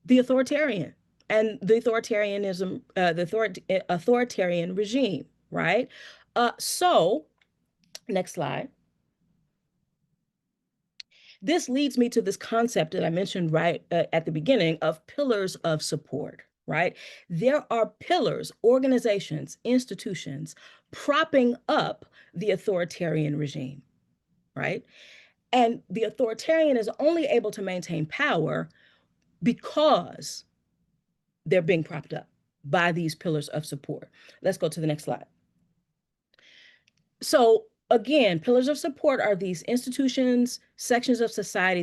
the authoritarian and the authoritarianism, the authoritarian regime, right? So, next slide. This leads me to this concept that I mentioned right at the beginning of pillars of support, right? There are pillars, organizations, institutions propping up the authoritarian regime, right? And the authoritarian is only able to maintain power because they're being propped up by these pillars of support. Let's go to the next slide. So again, pillars of support are these institutions, sections of society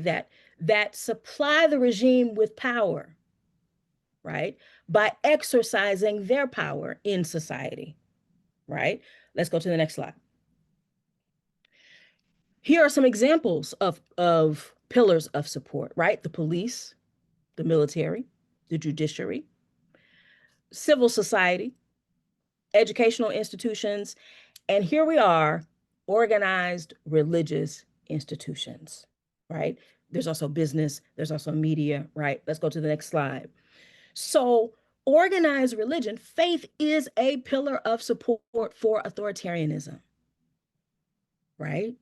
that supply the regime with power, right? By exercising their power in society, right? Let's go to the next slide. Here are some examples of pillars of support, right? The police, the military, the judiciary, civil society, educational institutions, and here we are, organized religious institutions, right? There's also business, there's also media, right? Let's go to the next slide. So organized religion, faith is a pillar of support for authoritarianism, right?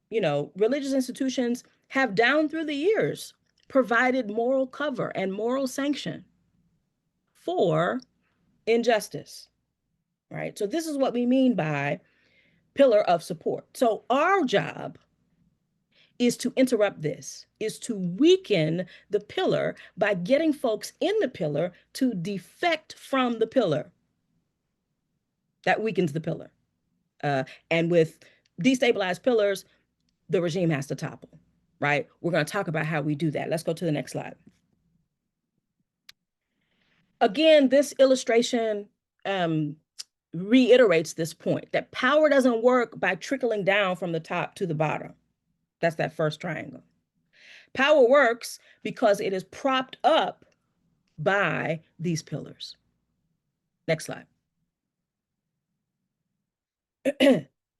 Religious institutions have down through the years provided moral cover and moral sanction for injustice, right? So this is what we mean by pillar of support. So our job is to interrupt this, is to weaken the pillar by getting folks in the pillar to defect from the pillar. That weakens the pillar. And with destabilized pillars, the regime has to topple, right? We're going to talk about how we do that. Let's go to the next slide. Again, this illustration reiterates this point that power doesn't work by trickling down from the top to the bottom. That's that first triangle. Power works because it is propped up by these pillars. Next slide.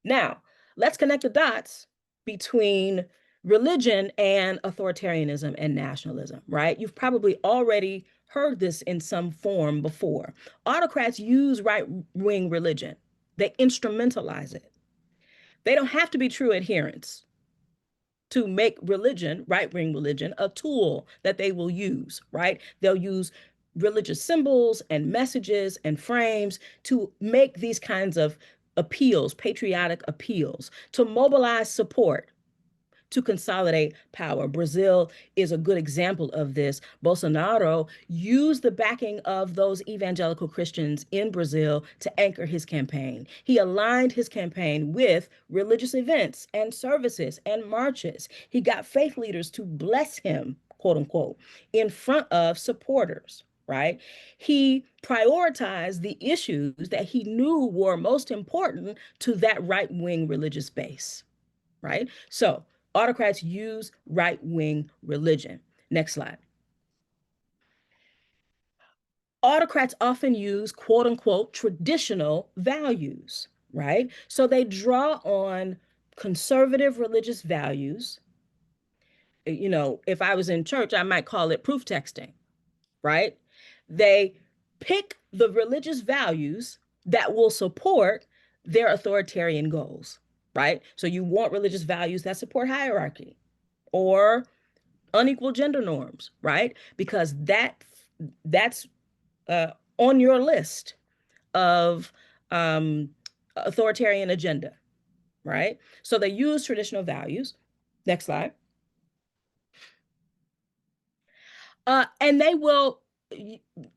Now, let's connect the dots between religion and authoritarianism and nationalism, right? You've probably already heard this in some form before. Autocrats use right-wing religion. They instrumentalize it. They don't have to be true adherents to make religion, right-wing religion, a tool that they will use, right? They'll use religious symbols and messages and frames to make these kinds of appeals, patriotic appeals, to mobilize support, to consolidate power. Brazil is a good example of this. Bolsonaro used the backing of those evangelical Christians in Brazil to anchor his campaign. He aligned his campaign with religious events and services and marches. He got faith leaders to bless him, quote unquote, in front of supporters, right? He prioritized the issues that he knew were most important to that right-wing religious base, right? So autocrats use right-wing religion. Next slide. Autocrats often use quote unquote traditional values, right? So they draw on conservative religious values. You know, if I was in church, I might call it proof texting, right? They pick the religious values that will support their authoritarian goals, right? So you want religious values that support hierarchy or unequal gender norms, right? Because that's on your list of authoritarian agenda, right? So they use traditional values. Next slide. And they will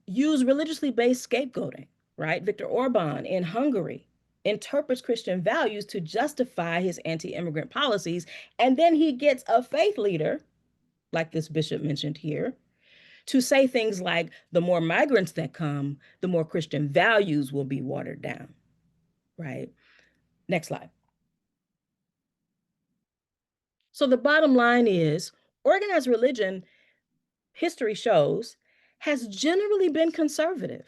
use religiously based scapegoating, right? Viktor Orban in Hungary interprets Christian values to justify his anti-immigrant policies. And then he gets a faith leader, like this bishop mentioned here, to say things like, the more migrants that come, the more Christian values will be watered down, right? Next slide. So the bottom line is, organized religion, history shows, has generally been conservative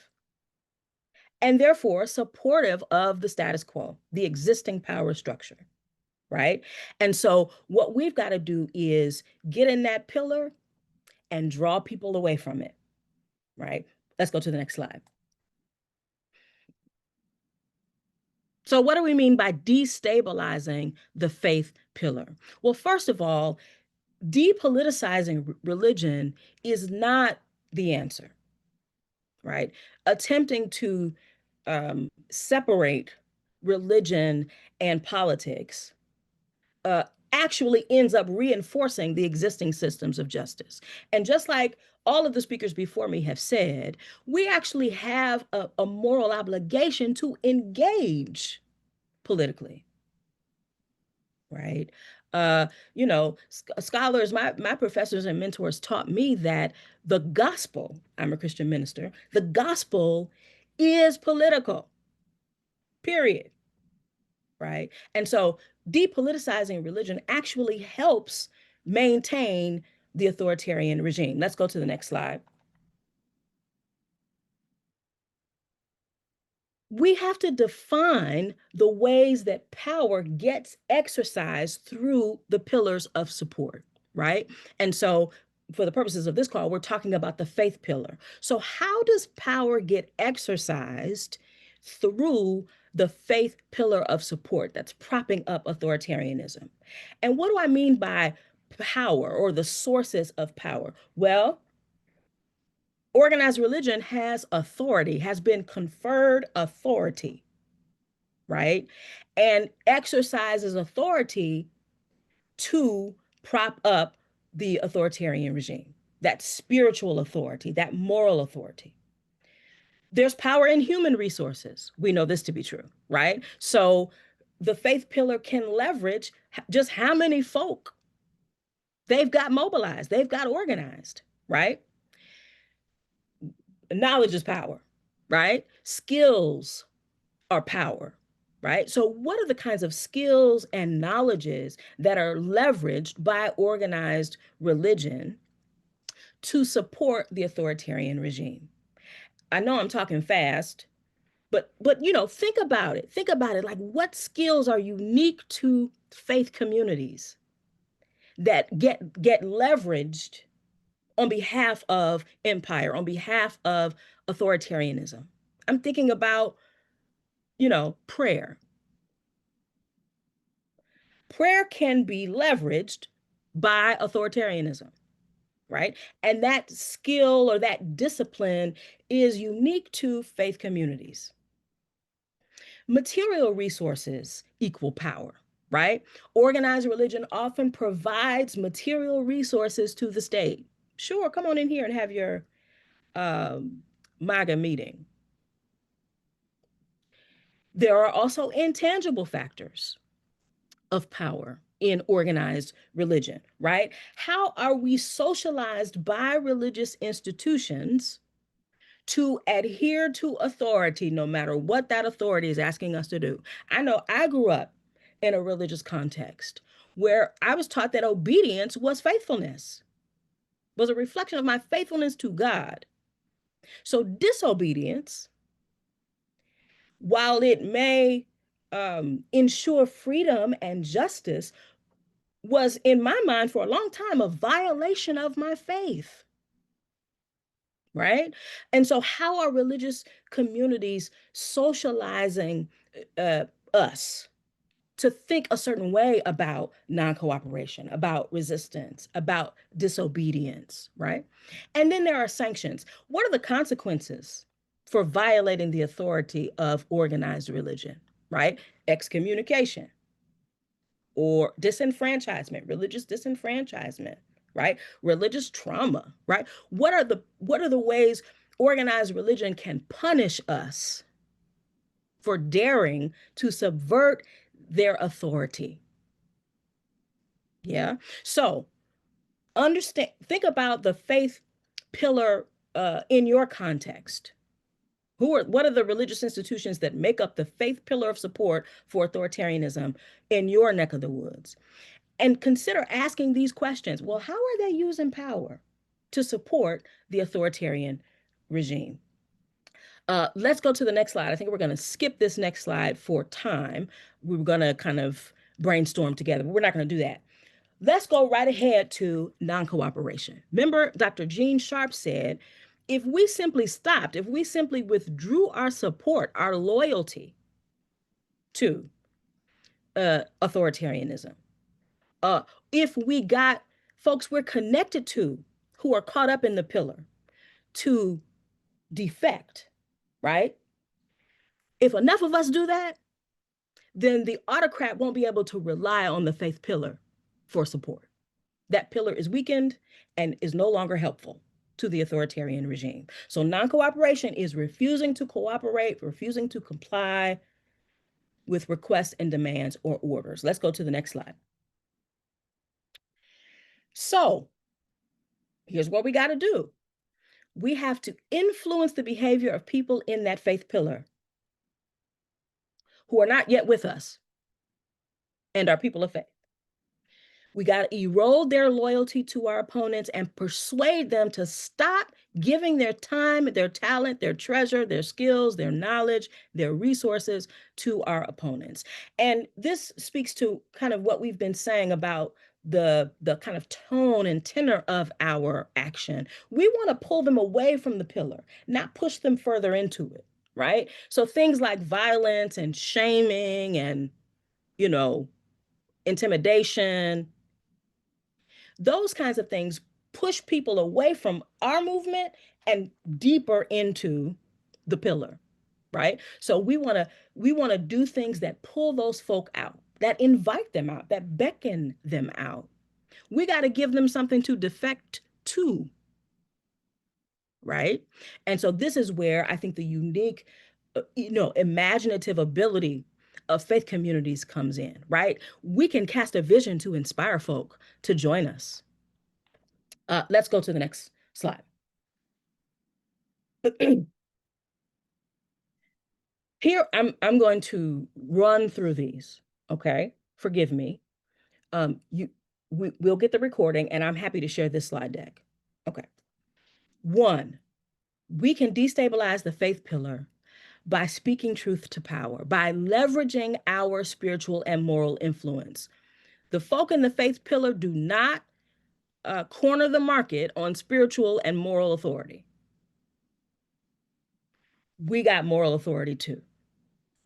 and therefore supportive of the status quo, the existing power structure, right? And so what we've got to do is get in that pillar and draw people away from it, right? Let's go to the next slide. So what do we mean by destabilizing the faith pillar? Well, first of all, depoliticizing religion is not the answer, right? Attempting to separate religion and politics actually ends up reinforcing the existing systems of justice. And just like all of the speakers before me have said, we actually have a moral obligation to engage politically, right? You know, scholars, my professors and mentors taught me that the gospel, I'm a Christian minister, the gospel is political, period, right? And so depoliticizing religion actually helps maintain the authoritarian regime. Let's go to the next slide. We have to define the ways that power gets exercised through the pillars of support, right? And so for the purposes of this call, we're talking about the faith pillar. So how does power get exercised through the faith pillar of support that's propping up authoritarianism? And what do I mean by power or the sources of power? Well, organized religion has authority, has been conferred authority, right? And exercises authority to prop up the authoritarian regime, that spiritual authority, that moral authority. There's power in human resources. We know this to be true, right? So the faith pillar can leverage just how many folk they've got mobilized, they've got organized, right? Knowledge is power, right? Skills are power, right? So what are the kinds of skills and knowledges that are leveraged by organized religion to support the authoritarian regime? I know I'm talking fast, but think about it. Think about it. Like, what skills are unique to faith communities that get leveraged on behalf of empire, on behalf of authoritarianism? I'm thinking about, prayer. Prayer can be leveraged by authoritarianism, right? And that skill or that discipline is unique to faith communities. Material resources equal power, right? Organized religion often provides material resources to the state. Sure, come on in here and have your MAGA meeting. There are also intangible factors of power in organized religion, right? How are we socialized by religious institutions to adhere to authority, no matter what that authority is asking us to do? I know I grew up in a religious context where I was taught that obedience was faithfulness, was a reflection of my faithfulness to God. So disobedience, while it may ensure freedom and justice, was in my mind for a long time a violation of my faith, right? And so how are religious communities socializing us to think a certain way about non-cooperation, about resistance, about disobedience, right? And then there are sanctions. What are the consequences for violating the authority of organized religion, right? Excommunication or disenfranchisement, religious disenfranchisement, right? Religious trauma, right? What are the ways organized religion can punish us for daring to subvert their authority? Yeah. So think about the faith pillar in your context. What are the religious institutions that make up the faith pillar of support for authoritarianism in your neck of the woods? And consider asking these questions. Well, how are they using power to support the authoritarian regime? Let's go to the next slide. I think we're going to skip this next slide for time. We were going to kind of brainstorm together, but we're not going to do that. Let's go right ahead to non-cooperation. Remember, Dr. Gene Sharp said, if we simply withdrew our support, our loyalty to authoritarianism, if we got folks we're connected to who are caught up in the pillar to defect, right? If enough of us do that, then the autocrat won't be able to rely on the faith pillar for support. That pillar is weakened and is no longer helpful to the authoritarian regime. So non-cooperation is refusing to cooperate, refusing to comply with requests and demands or orders. Let's go to the next slide. So here's what we got to do. We have to influence the behavior of people in that faith pillar who are not yet with us and are people of faith. We got to erode their loyalty to our opponents and persuade them to stop giving their time, their talent, their treasure, their skills, their knowledge, their resources to our opponents. And this speaks to kind of what we've been saying about the kind of tone and tenor of our action. We want to pull them away from the pillar, not push them further into it, right? So things like violence and shaming and, intimidation, those kinds of things push people away from our movement and deeper into the pillar, right? So we want to do things that pull those folk out, that invite them out, that beckon them out. We got to give them something to defect to, right? And so this is where I think the unique, imaginative ability of faith communities comes in, right? We can cast a vision to inspire folk to join us. Let's go to the next slide. Here, I'm going to run through these, okay? Forgive me. We'll get the recording, and I'm happy to share this slide deck. Okay. 1, we can destabilize the faith pillar by speaking truth to power, by leveraging our spiritual and moral influence. The folk in the faith pillar do not corner the market on spiritual and moral authority. We got moral authority too,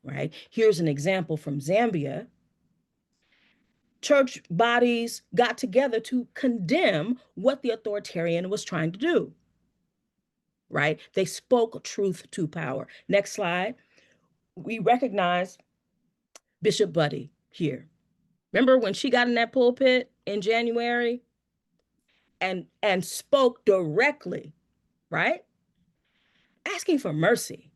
right? Here's an example from Zambia. Church bodies got together to condemn what the authoritarian was trying to do, right? They spoke truth to power. Next slide. We recognize Bishop Buddy here. Remember when she got in that pulpit in January and spoke directly, right? Asking for mercy,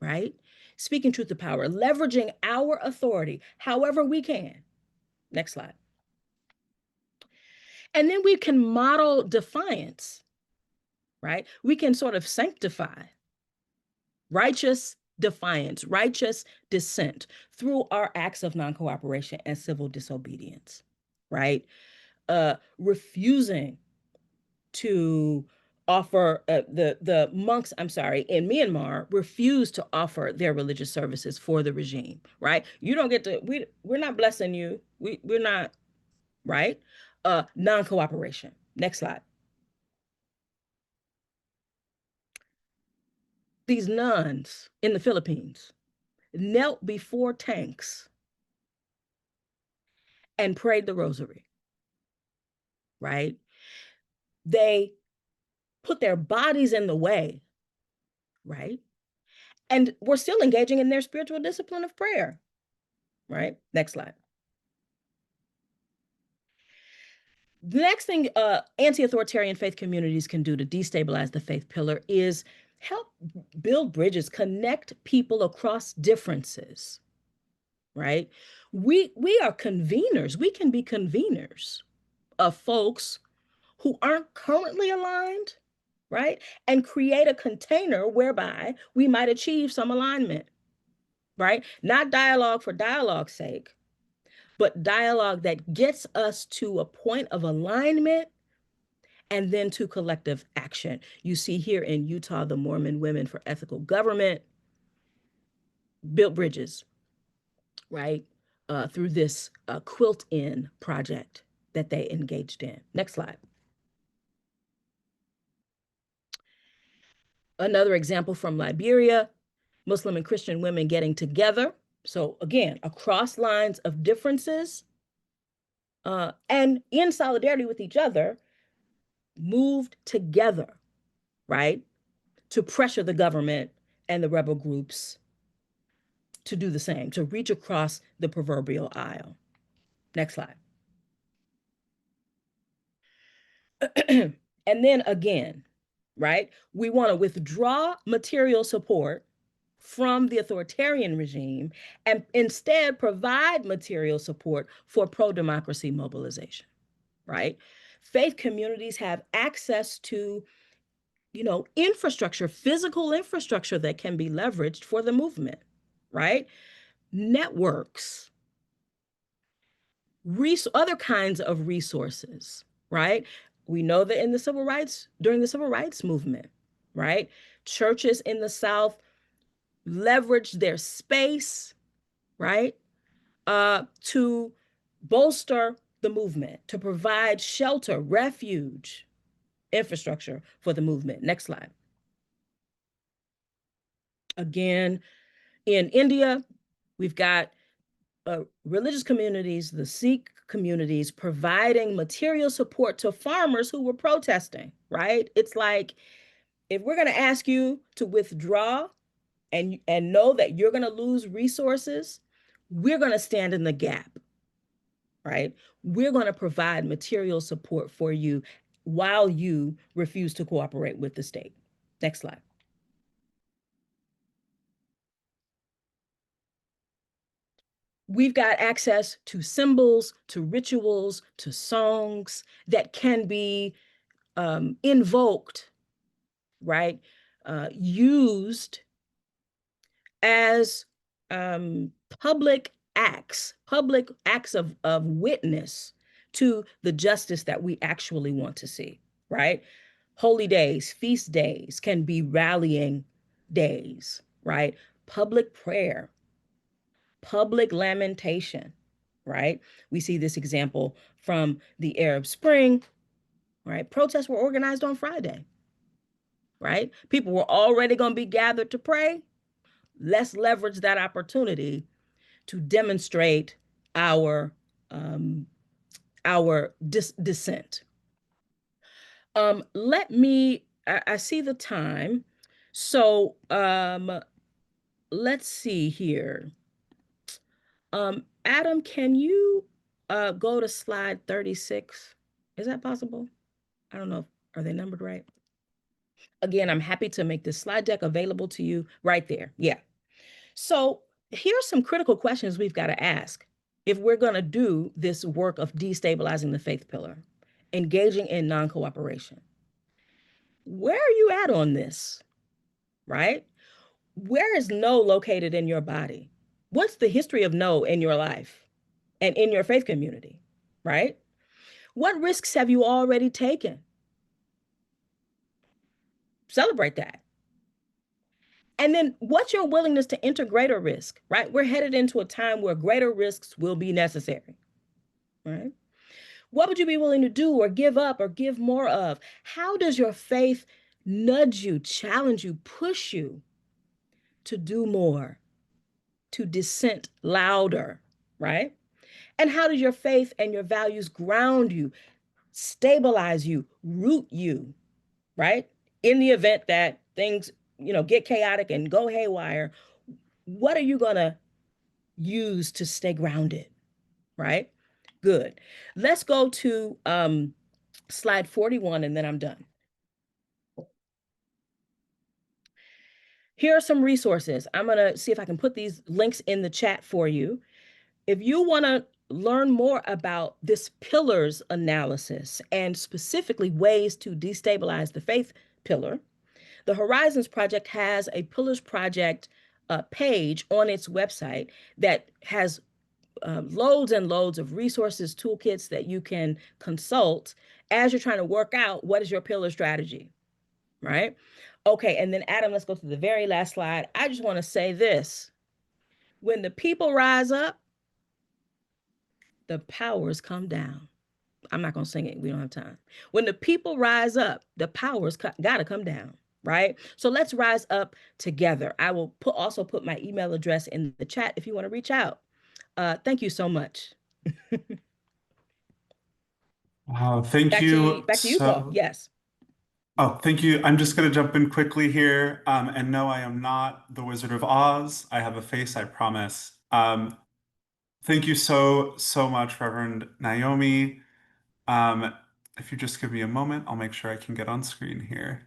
right? Speaking truth to power, leveraging our authority however we can. Next slide. And then we can model defiance, right? We can sort of sanctify righteous defiance, righteous dissent through our acts of non-cooperation and civil disobedience, right? Refusing to offer the monks, in Myanmar, refuse to offer their religious services for the regime, right? You don't get to, we're not blessing you. We're not, right? Non-cooperation. Next slide. These nuns in the Philippines knelt before tanks and prayed the rosary, right? They put their bodies in the way, right? And we're still engaging in their spiritual discipline of prayer, right? Next slide. The next thing anti-authoritarian faith communities can do to destabilize the faith pillar is help build bridges, connect people across differences, right? We are conveners. We can be conveners of folks who aren't currently aligned, right? And create a container whereby we might achieve some alignment, right? Not dialogue for dialogue's sake, but dialogue that gets us to a point of alignment and then to collective action. You see here in Utah, the Mormon Women for Ethical Government built bridges, right? Through this quilt-in project that they engaged in. Next slide. Another example from Liberia, Muslim and Christian women getting together. So again, across lines of differences and in solidarity with each other, moved together, right? To pressure the government and the rebel groups to do the same, to reach across the proverbial aisle. Next slide. And then again, right? We want to withdraw material support from the authoritarian regime and instead provide material support for pro-democracy mobilization, right? Faith communities have access to, infrastructure, physical infrastructure that can be leveraged for the movement, right? Networks, other kinds of resources, right? We know that during the civil rights movement, right? Churches in the South leveraged their space, right? To bolster the movement, to provide shelter, refuge, infrastructure for the movement. Next slide. Again, in India, we've got religious communities, the Sikh communities, providing material support to farmers who were protesting, right? It's like, if we're going to ask you to withdraw and know that you're going to lose resources, we're going to stand in the gap, right? We're going to provide material support for you while you refuse to cooperate with the state. Next slide. We've got access to symbols, to rituals, to songs that can be invoked, right? Used as public acts of witness to the justice that we actually want to see, right? Holy days, feast days can be rallying days, right? Public prayer, public lamentation, right? We see this example from the Arab Spring, right? Protests were organized on Friday, right? People were already going to be gathered to pray. Let's leverage that opportunity to demonstrate our dissent. I see the time. So let's see here. Adam, can you go to slide 36? Is that possible? I don't know. Are they numbered right? Again, I'm happy to make this slide deck available to you right there. Yeah. So here's some critical questions we've got to ask if we're going to do this work of destabilizing the faith pillar, engaging in non-cooperation. Where are you at on this, right? Where is no located in your body? What's the history of no in your life and in your faith community, right? What risks have you already taken? Celebrate that. And then what's your willingness to enter greater risk, right? We're headed into a time where greater risks will be necessary, right? What would you be willing to do or give up or give more of? How does your faith nudge you, challenge you, push you to do more, to dissent louder, right? And how does your faith and your values ground you, stabilize you, root you, right? In the event that things, get chaotic and go haywire, what are you going to use to stay grounded, right? Good. Let's go to slide 41 and then I'm done. Here are some resources. I'm going to see if I can put these links in the chat for you. If you want to learn more about this pillars analysis and specifically ways to destabilize the faith pillar, the Horizons Project has a Pillars Project page on its website that has loads and loads of resources, toolkits that you can consult as you're trying to work out what is your pillar strategy, right? Okay, and then Adam, let's go to the very last slide. I just want to say this. When the people rise up, the powers come down. I'm not going to sing it. We don't have time. When the people rise up, the powers got to come down, right? So let's rise up together. I will also put my email address in the chat if you want to reach out. Thank you so much. Thank you. Back to you, Paul. Yes. Oh, thank you. I'm just going to jump in quickly here. And no, I am not the Wizard of Oz. I have a face, I promise. Thank you so much, Reverend Naomi. If you just give me a moment, I'll make sure I can get on screen here.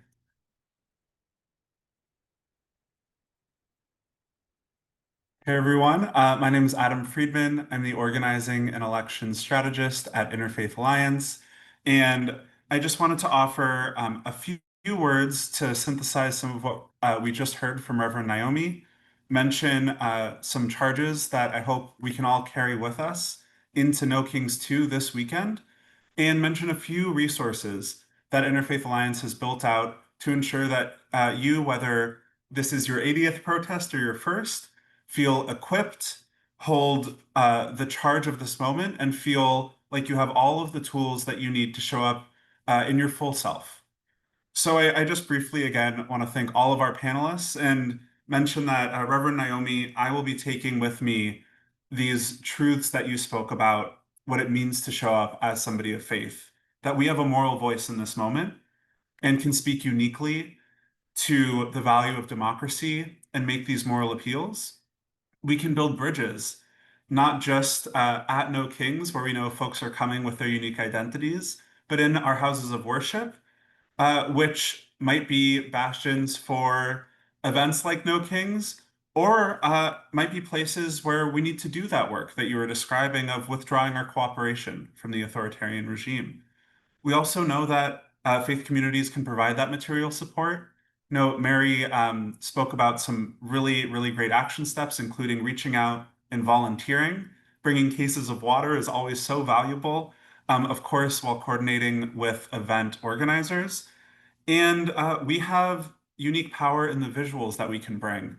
Hey everyone, my name is Adam Friedman. I'm the organizing and elections strategist at Interfaith Alliance. And I just wanted to offer a few words to synthesize some of what we just heard from Reverend Naomi, mention some charges that I hope we can all carry with us into No Kings 2 this weekend, and mention a few resources that Interfaith Alliance has built out to ensure that you, whether this is your 80th protest or your first, feel equipped, hold the charge of this moment, and feel like you have all of the tools that you need to show up in your full self. So I just briefly, again, want to thank all of our panelists and mention that Reverend Naomi, I will be taking with me these truths that you spoke about, what it means to show up as somebody of faith, that we have a moral voice in this moment and can speak uniquely to the value of democracy and make these moral appeals. We can build bridges, not just at No Kings, where we know folks are coming with their unique identities, but in our houses of worship, which might be bastions for events like No Kings, or might be places where we need to do that work that you were describing of withdrawing our cooperation from the authoritarian regime. We also know that faith communities can provide that material support. Mary spoke about some really, really great action steps, including reaching out and volunteering. Bringing cases of water is always so valuable, of course, while coordinating with event organizers. And we have unique power in the visuals that we can bring.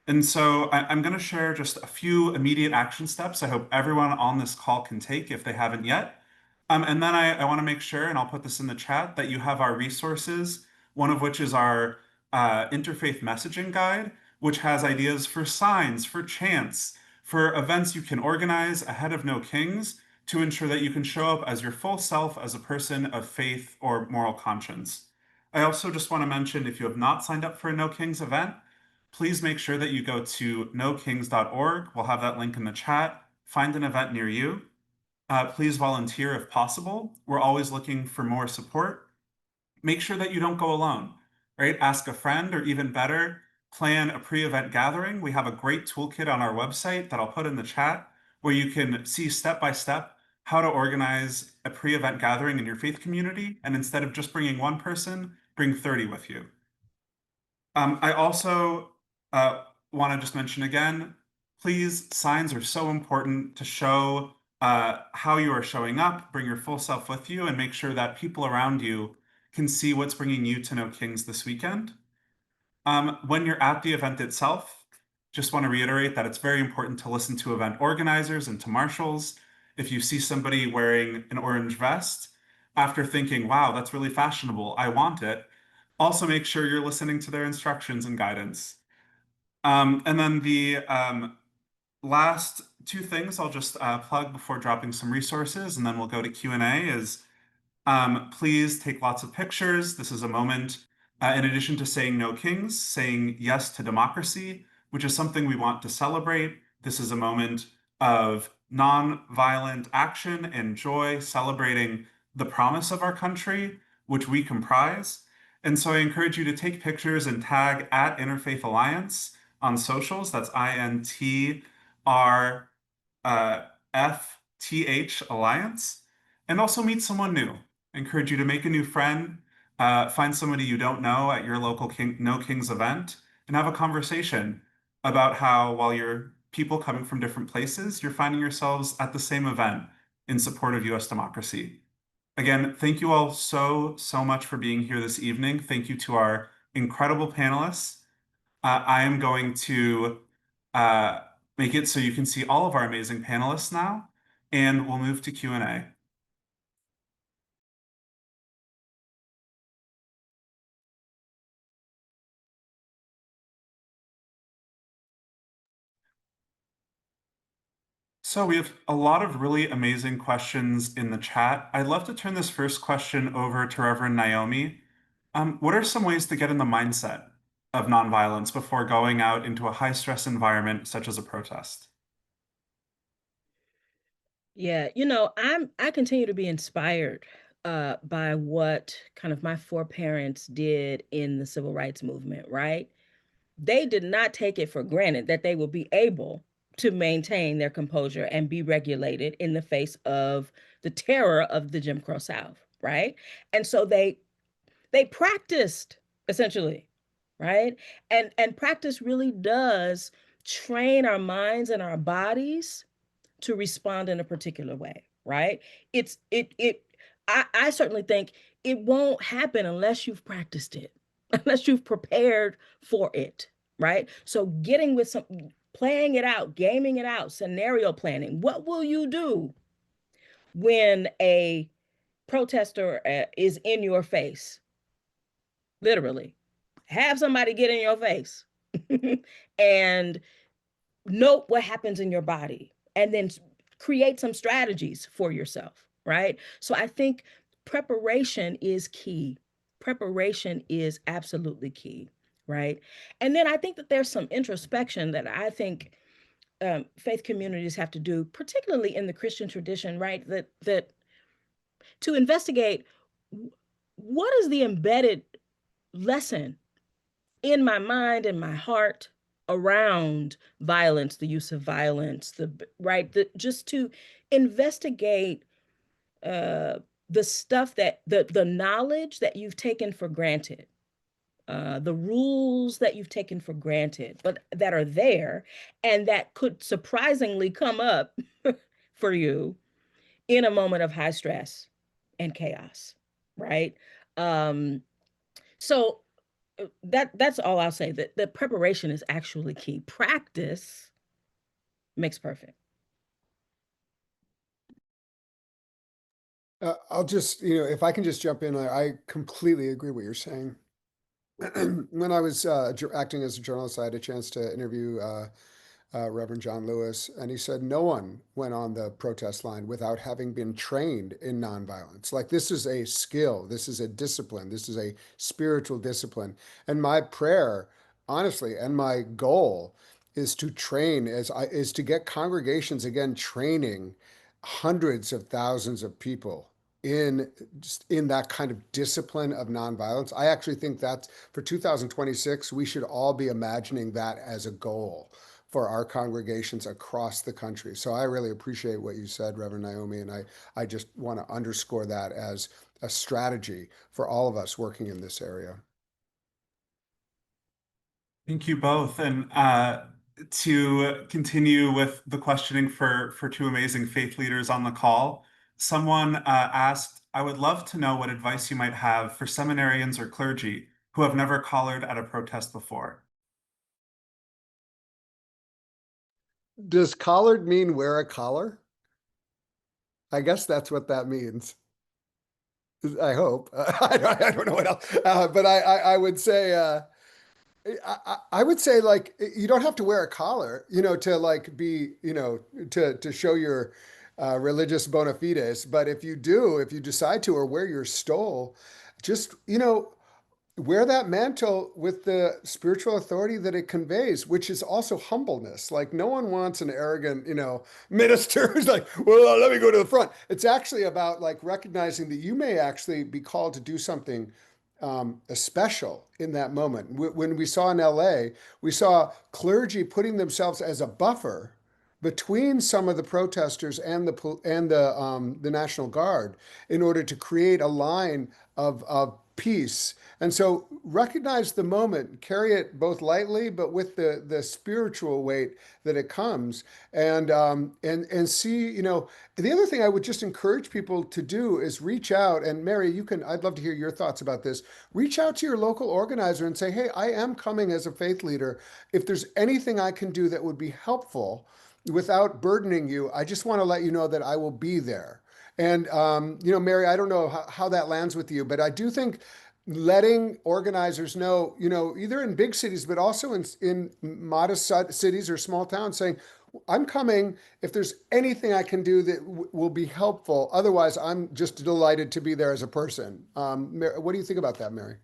And so I'm going to share just a few immediate action steps I hope everyone on this call can take if they haven't yet. And then I want to make sure, and I'll put this in the chat, that you have our resources, one of which is our interfaith messaging guide, which has ideas for signs, for chants, for events you can organize ahead of No Kings to ensure that you can show up as your full self as a person of faith or moral conscience. I also just want to mention, if you have not signed up for a No Kings event, please make sure that you go to nokings.org. We'll have that link in the chat. Find an event near you. Please volunteer if possible. We're always looking for more support. Make sure that you don't go alone, right? Ask a friend, or even better, plan a pre-event gathering. We have a great toolkit on our website that I'll put in the chat where you can see step by step how to organize a pre-event gathering in your faith community. And instead of just bringing one person, bring 30 with you. I also want to just mention again, please, signs are so important to show how you are showing up, bring your full self with you, and make sure that people around you can see what's bringing you to No Kings this weekend. When you're at the event itself, just want to reiterate that it's very important to listen to event organizers and to marshals. If you see somebody wearing an orange vest, after thinking, wow, that's really fashionable, I want it, also make sure you're listening to their instructions and guidance. And then the last two things I'll just plug before dropping some resources, and then we'll go to Q&A, is please take lots of pictures. This is a moment, in addition to saying No Kings, saying yes to democracy, which is something we want to celebrate. This is a moment of non-violent action and joy, celebrating the promise of our country, which we comprise. And so I encourage you to take pictures and tag at Interfaith Alliance on socials. That's INTRFTH Alliance. And also meet someone new. I encourage you to make a new friend, find somebody you don't know at your local No Kings event, and have a conversation about how, while you're people coming from different places, you're finding yourselves at the same event in support of US democracy. Again, thank you all so much for being here this evening. Thank you to our incredible panelists. I am going to make it so you can see all of our amazing panelists now, and we'll move to Q&A. So we have a lot of really amazing questions in the chat. I'd love to turn this first question over to Reverend Naomi. What are some ways to get in the mindset of nonviolence before going out into a high-stress environment such as a protest? Yeah, I continue to be inspired by what kind of my foreparents did in the civil rights movement, right? They did not take it for granted that they would be able to maintain their composure and be regulated in the face of the terror of the Jim Crow South, right? And so they practiced essentially, right? And practice really does train our minds and our bodies to respond in a particular way, right? I certainly think it won't happen unless you've practiced it, unless you've prepared for it, right? So getting with some, playing it out, gaming it out, scenario planning. What will you do when a protester is in your face? Literally, have somebody get in your face and note what happens in your body. and then create some strategies for yourself, right? So I think preparation is key. Preparation is absolutely key, right? And then I think that there's some introspection that I think faith communities have to do, particularly in the Christian tradition, right? That to investigate what is the embedded lesson in my mind and my heart around violence, the use of violence, just to investigate the stuff that the knowledge that you've taken for granted, the rules that you've taken for granted, but that are there and that could surprisingly come up for you in a moment of high stress and chaos, right? So that's all I'll say. That preparation is actually key. Practice makes perfect. I'll just, if I can just jump in, I completely agree what you're saying. When I was acting as a journalist, I had a chance to interview Reverend John Lewis, and he said no one went on the protest line without having been trained in nonviolence. Like, this is a skill, this is a discipline, this is a spiritual discipline. And my prayer, honestly, and my goal is to train is to get congregations again training hundreds of thousands of people in just in that kind of discipline of nonviolence. I actually think that for 2026, we should all be imagining that as a goal for our congregations across the country. So I really appreciate what you said, Reverend Naomi, and I just want to underscore that as a strategy for all of us working in this area. Thank you both. And to continue with the questioning for two amazing faith leaders on the call, someone asked, I would love to know what advice you might have for seminarians or clergy who have never collared at a protest before. Does collared mean wear a collar? I guess that's what that means. I hope. I don't know what else. But I would say, I would say, like, you don't have to wear a collar, to like be, to show your religious bona fides. But if you do, if you decide to, or wear your stole, just, wear that mantle with the spiritual authority that it conveys, which is also humbleness. Like, no one wants an arrogant, minister who's like, well, let me go to the front. It's actually about like recognizing that you may actually be called to do something special in that moment. When we saw in LA, we saw clergy putting themselves as a buffer between some of the protesters and the National Guard in order to create a line of peace. And so recognize the moment, carry it both lightly, but with the spiritual weight that it comes, and see, the other thing I would just encourage people to do is reach out. And Mary, I'd love to hear your thoughts about this. Reach out to your local organizer and say, hey, I am coming as a faith leader. If there's anything I can do that would be helpful without burdening you, I just want to let you know that I will be there. And, Mary, I don't know how that lands with you, but I do think letting organizers know, either in big cities, but also in modest cities or small towns, saying, I'm coming if there's anything I can do that will be helpful. Otherwise, I'm just delighted to be there as a person. What do you think about that, Mary?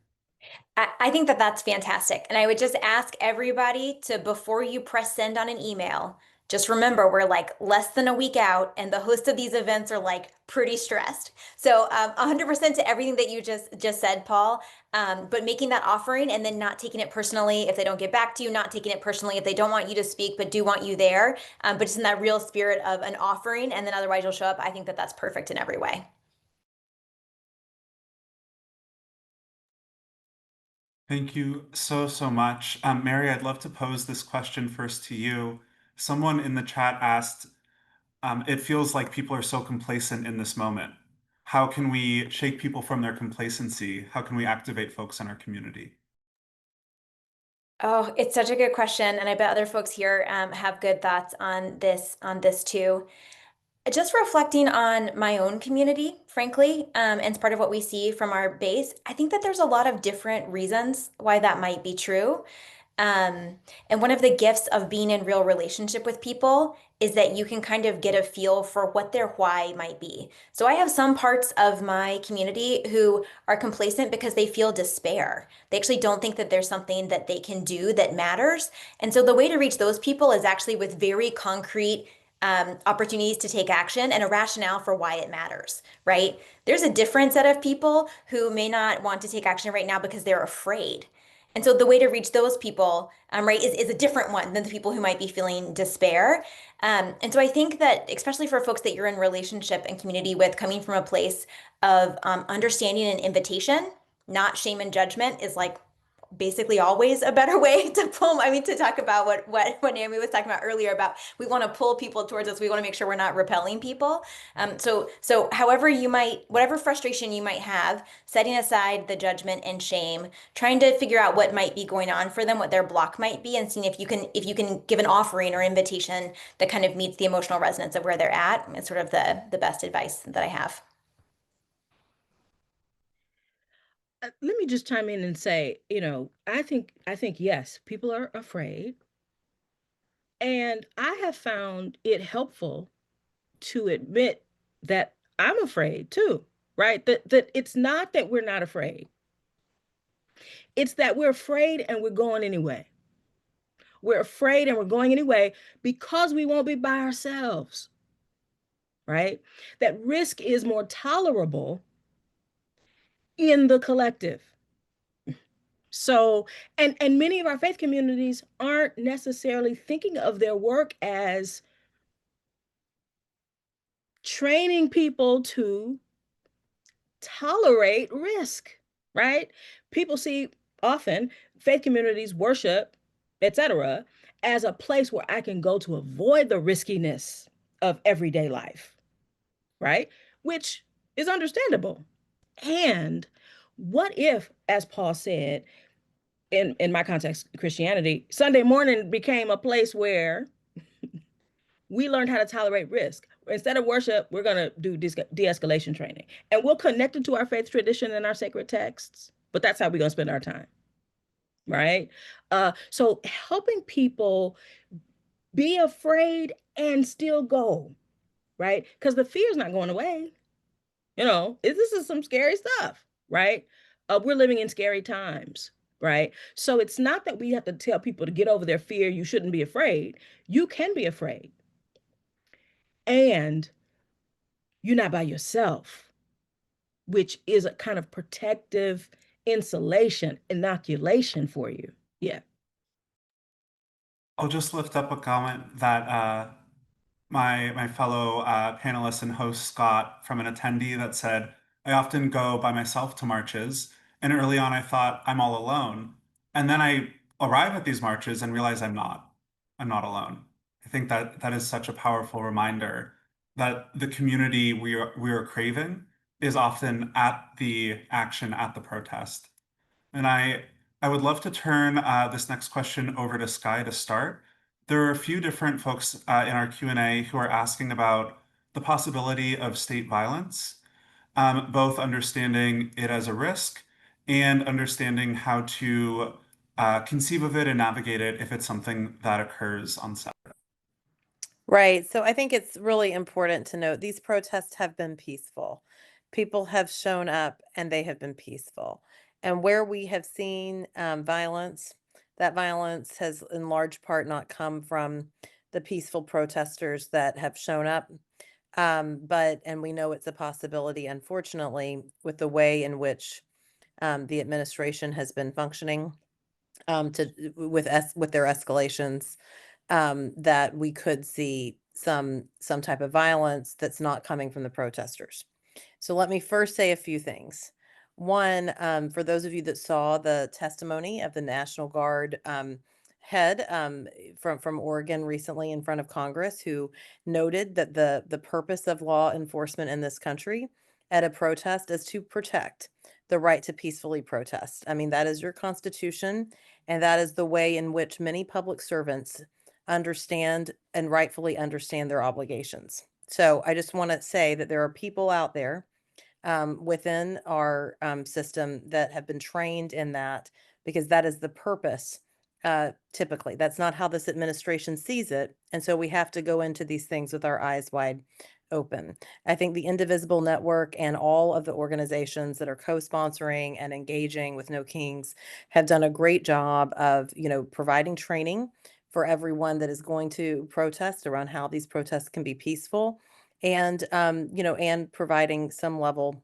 I think that that's fantastic. And I would just ask everybody to, before you press send on an email, just remember we're like less than a week out and the hosts of these events are like pretty stressed. So 100% to everything that you just said, Paul, but making that offering and then not taking it personally if they don't get back to you, not taking it personally if they don't want you to speak, but do want you there, but just in that real spirit of an offering, and then otherwise you'll show up. I think that that's perfect in every way. Thank you so much. Mary, I'd love to pose this question first to you. Someone in the chat asked, it feels like people are so complacent in this moment. How can we shake people from their complacency? How can we activate folks in our community? Oh, it's such a good question. And I bet other folks here have good thoughts on this too. Just reflecting on my own community, frankly, and it's part of what we see from our base. I think that there's a lot of different reasons why that might be true. And one of the gifts of being in real relationship with people is that you can kind of get a feel for what their why might be. So I have some parts of my community who are complacent because they feel despair. They actually don't think that there's something that they can do that matters. And so the way to reach those people is actually with very concrete opportunities to take action and a rationale for why it matters, right? There's a different set of people who may not want to take action right now because they're afraid. And so the way to reach those people, right, is a different one than the people who might be feeling despair. And so I think that, especially for folks that you're in relationship and community with, coming from a place of understanding and invitation, not shame and judgment, is like basically always a better way to pull. I mean, to talk about what Naomi was talking about earlier about we want to pull people towards us. We want to make sure we're not repelling people. So however you might, whatever frustration you might have, setting aside the judgment and shame, trying to figure out what might be going on for them, what their block might be, and seeing if you can give an offering or invitation that kind of meets the emotional resonance of where they're at. It's sort of the best advice that I have. Let me just chime in and say, I think yes, people are afraid. And I have found it helpful to admit that I'm afraid too, right? That it's not that we're not afraid. It's that we're afraid and we're going anyway. We're afraid and we're going anyway because we won't be by ourselves, right? That risk is more tolerable in the collective. So, and many of our faith communities aren't necessarily thinking of their work as training people to tolerate risk, right? People see often faith communities, worship, etc., as a place where I can go to avoid the riskiness of everyday life, right? Which is understandable. And what if, as Paul said, in my context, Christianity, Sunday morning became a place where we learned how to tolerate risk. Instead of worship, we're going to do de-escalation training. And we'll connect it to our faith tradition and our sacred texts, but that's how we're going to spend our time, right? So helping people be afraid and still go, right? Because the fear is not going away. This is some scary stuff, right? We're living in scary times, right? So it's not that we have to tell people to get over their fear. You shouldn't be afraid. You can be afraid. And you're not by yourself, which is a kind of protective insulation, inoculation for you. Yeah. I'll just lift up a comment that my fellow panelist and host Scott from an attendee that said, I often go by myself to marches, and early on I thought I'm all alone. And then I arrive at these marches and realize I'm not. I'm not alone. I think that is such a powerful reminder that the community we are craving is often at the action, at the protest. And I would love to turn this next question over to Sky to start. There are a few different folks in our Q&A who are asking about the possibility of state violence, both understanding it as a risk and understanding how to conceive of it and navigate it if it's something that occurs on Saturday. Right. So I think it's really important to note these protests have been peaceful. People have shown up and they have been peaceful. And where we have seen violence, that violence has in large part not come from the peaceful protesters that have shown up. And we know it's a possibility, unfortunately, with the way in which the administration has been functioning with their escalations, that we could see some type of violence that's not coming from the protesters. So let me first say a few things. One, for those of you that saw the testimony of the National Guard head from Oregon recently in front of Congress, who noted that the purpose of law enforcement in this country at a protest is to protect the right to peacefully protest. I mean, that is your Constitution, and that is the way in which many public servants understand and rightfully understand their obligations. So I just want to say that there are people out there within our system that have been trained in that, because that is the purpose typically. That's not how this administration sees it. And so we have to go into these things with our eyes wide open. I think the Indivisible Network and all of the organizations that are co-sponsoring and engaging with No Kings have done a great job of, providing training for everyone that is going to protest around how these protests can be peaceful and, and providing some level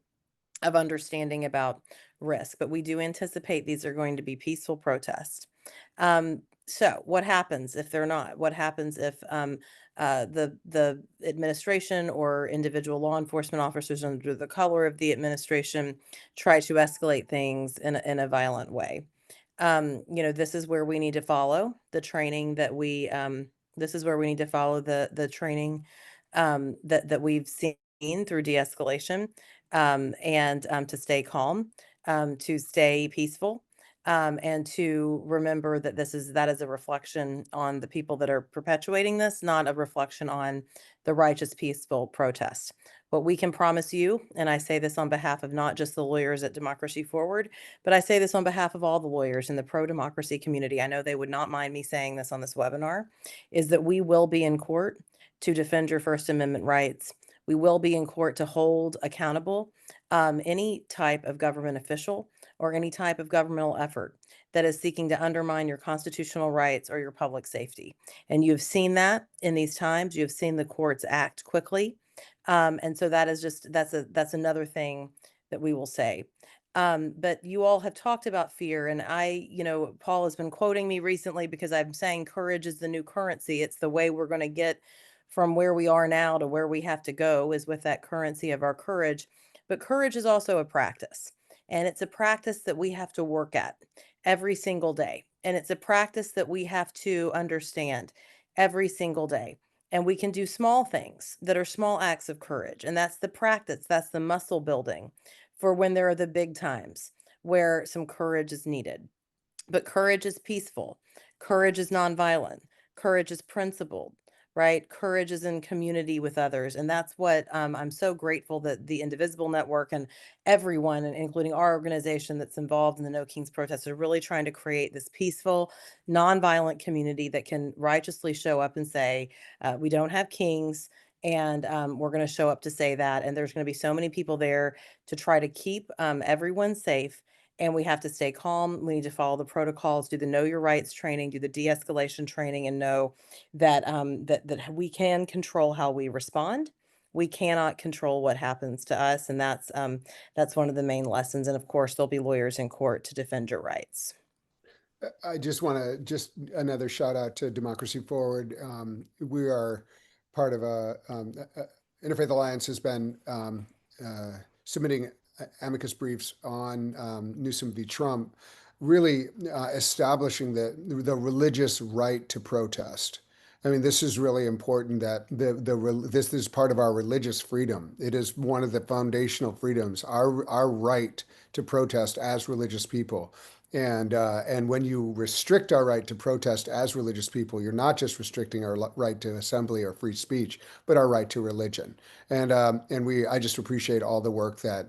of understanding about risk. But we do anticipate these are going to be peaceful protests. So what happens if they're not? What happens if the administration or individual law enforcement officers under the color of the administration try to escalate things in a violent way? This is where we need to follow the training that we this is where we need to follow the training that we've seen through de-escalation, and to stay calm, to stay peaceful, and to remember that that is a reflection on the people that are perpetuating this, not a reflection on the righteous, peaceful protest. What we can promise you, and I say this on behalf of not just the lawyers at Democracy Forward, but I say this on behalf of all the lawyers in the pro-democracy community, I know they would not mind me saying this on this webinar, is that we will be in court to defend your First Amendment rights. We will be in court to hold accountable any type of government official or any type of governmental effort that is seeking to undermine your constitutional rights or your public safety. And you've seen that in these times. You've seen the courts act quickly. And so that's another thing that we will say. But you all have talked about fear, and Paul has been quoting me recently because I'm saying courage is the new currency. It's the way we're going to get from where we are now to where we have to go, is with that currency of our courage. But courage is also a practice, and it's a practice that we have to work at every single day. And it's a practice that we have to understand every single day. And we can do small things that are small acts of courage. And that's the practice, that's the muscle building for when there are the big times where some courage is needed. But courage is peaceful, courage is nonviolent, courage is principled, right? Courage is in community with others. And that's what I'm so grateful that the Indivisible Network and everyone, including our organization that's involved in the No Kings protests, are really trying to create this peaceful, nonviolent community that can righteously show up and say, we don't have kings. And we're going to show up to say that. And there's going to be so many people there to try to keep everyone safe. And we have to stay calm. We need to follow the protocols, do the know your rights training, do the de-escalation training, and know that that we can control how we respond. We cannot control what happens to us, and that's one of the main lessons. And of course, there'll be lawyers in court to defend your rights. I just want to another shout out to Democracy Forward. We are part of Interfaith Alliance has been submitting amicus briefs on Newsom v. Trump, really establishing the religious right to protest. I mean, this is really important that this is part of our religious freedom. It is one of the foundational freedoms, our right to protest as religious people. And when you restrict our right to protest as religious people, you're not just restricting our right to assembly or free speech, but our right to religion. And I just appreciate all the work that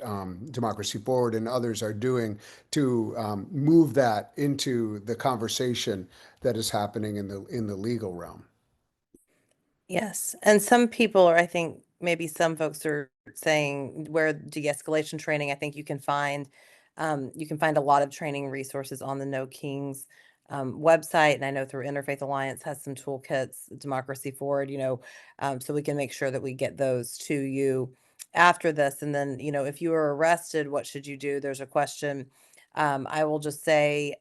Democracy Forward and others are doing to move that into the conversation that is happening in the legal realm. Yes. And some people are, I think maybe some folks are saying where de-escalation training, I think you can find a lot of training resources on the No Kings website. And I know through Interfaith Alliance has some toolkits, Democracy Forward, so we can make sure that we get those to you after this. And then, if you are arrested, what should you do? There's a question. I will just say,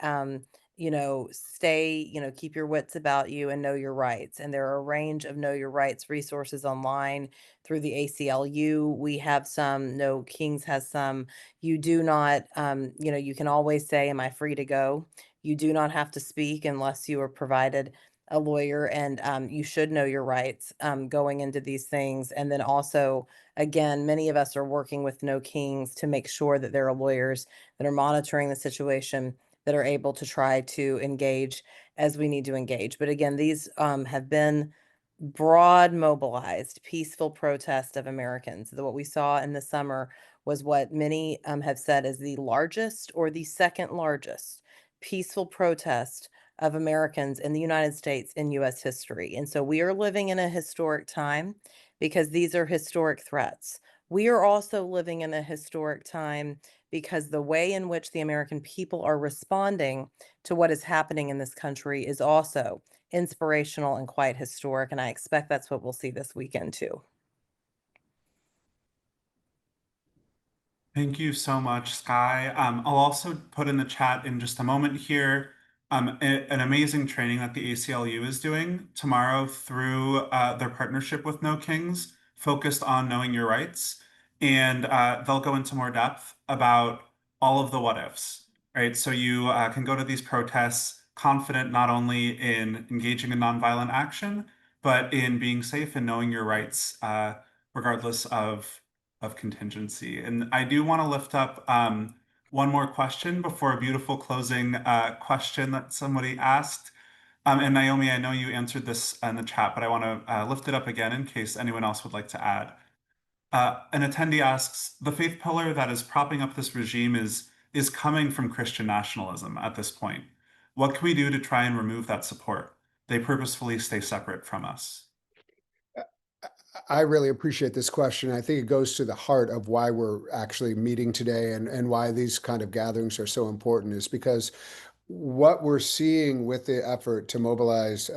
stay, keep your wits about you and know your rights. And there are a range of know your rights resources online through the ACLU. We have some, No Kings has some. You do not, you can always say, am I free to go? You do not have to speak unless you are provided a lawyer, and you should know your rights going into these things. And then also, again, many of us are working with No Kings to make sure that there are lawyers that are monitoring the situation, that are able to try to engage as we need to engage. But again, these have been broad, mobilized, peaceful protest of Americans. What we saw in the summer was what many have said is the largest or the second largest peaceful protest of Americans in the United States in US history. And so we are living in a historic time because these are historic threats. We are also living in a historic time because the way in which the American people are responding to what is happening in this country is also inspirational and quite historic. And I expect that's what we'll see this weekend too. Thank you so much, Sky. I'll also put in the chat in just a moment here an amazing training that the ACLU is doing tomorrow through their partnership with No Kings, focused on knowing your rights. And they'll go into more depth about all of the what ifs, right? So you can go to these protests confident not only in engaging in nonviolent action, but in being safe and knowing your rights, regardless of contingency. And I do want to lift up one more question before a beautiful closing question that somebody asked. And Naomi, I know you answered this in the chat, but I want to lift it up again in case anyone else would like to add. An attendee asks, the faith pillar that is propping up this regime is coming from Christian nationalism at this point. What can we do to try and remove that support? They purposefully stay separate from us. I really appreciate this question. I think it goes to the heart of why we're actually meeting today and why these kind of gatherings are so important, is because what we're seeing with the effort to mobilize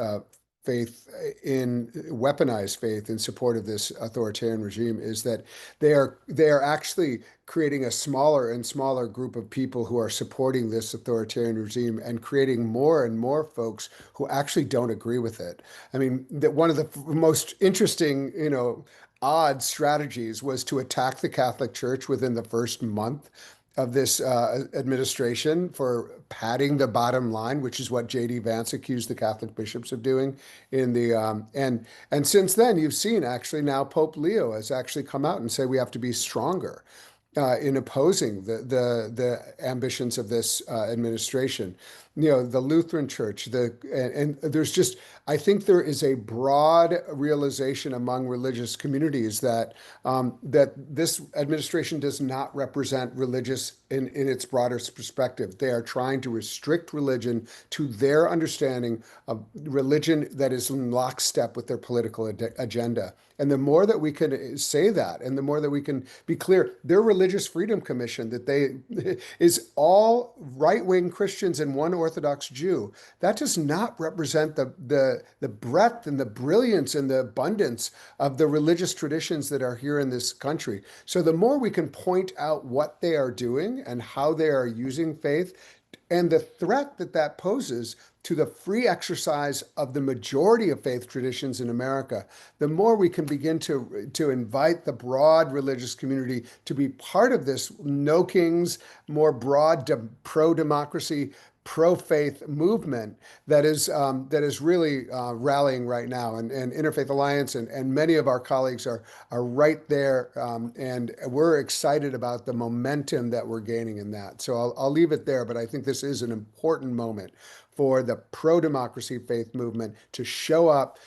weaponized faith in support of this authoritarian regime is that they are actually creating a smaller and smaller group of people who are supporting this authoritarian regime and creating more and more folks who actually don't agree with it. I mean, that one of the most interesting, odd strategies was to attack the Catholic Church within the first month of this administration for padding the bottom line, which is what J.D. Vance accused the Catholic bishops of doing in the and since then you've seen actually now Pope Leo has actually come out and say we have to be stronger in opposing the ambitions of this administration. The Lutheran Church, and there's just, I think there is a broad realization among religious communities that that this administration does not represent religious in its broader perspective. They are trying to restrict religion to their understanding of religion that is in lockstep with their political agenda. And the more that we can say that, and the more that we can be clear, their Religious Freedom Commission is all right-wing Christians and one Orthodox Jew. That does not represent the breadth and the brilliance and the abundance of the religious traditions that are here in this country. So the more we can point out what they are doing and how they are using faith and the threat that that poses to the free exercise of the majority of faith traditions in America, the more we can begin to invite the broad religious community to be part of this No Kings, more broad pro-democracy, pro-faith movement that is really rallying right now. And Interfaith Alliance and many of our colleagues are right there, and we're excited about the momentum that we're gaining in that. So I'll leave it there, but I think this is an important moment for the pro-democracy faith movement to show up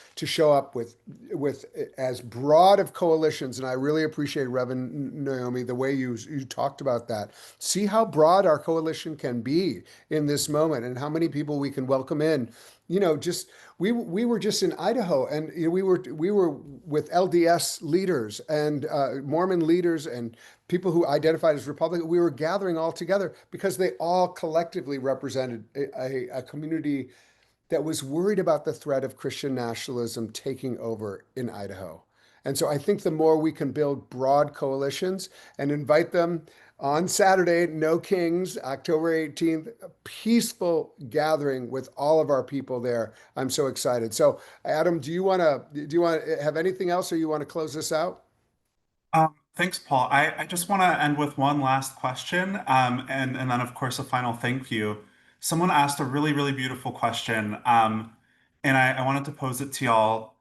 with as broad of coalitions. And I really appreciate, Reverend Naomi, the way you talked about that. See how broad our coalition can be in this moment and how many people we can welcome in. Just we were just in Idaho, and we were with LDS leaders and Mormon leaders and people who identified as Republican. We were gathering all together because they all collectively represented a community that was worried about the threat of Christian nationalism taking over in Idaho. And so I think the more we can build broad coalitions and invite them on Saturday, No Kings, October 18th, a peaceful gathering with all of our people there. I'm so excited. So Adam, do you want to have anything else, or you want to close this out? Thanks, Paul. I just want to end with one last question, and then, of course, a final thank you. Someone asked a really, really beautiful question, and I wanted to pose it to y'all.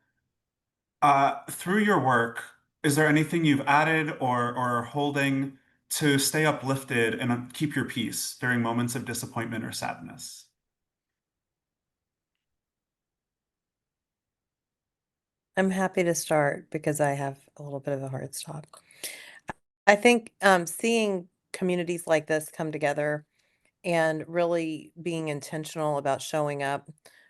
Through your work, is there anything you've added or are holding to stay uplifted and keep your peace during moments of disappointment or sadness? I'm happy to start because I have a little bit of a hard stop. I think seeing communities like this come together and really being intentional about showing up,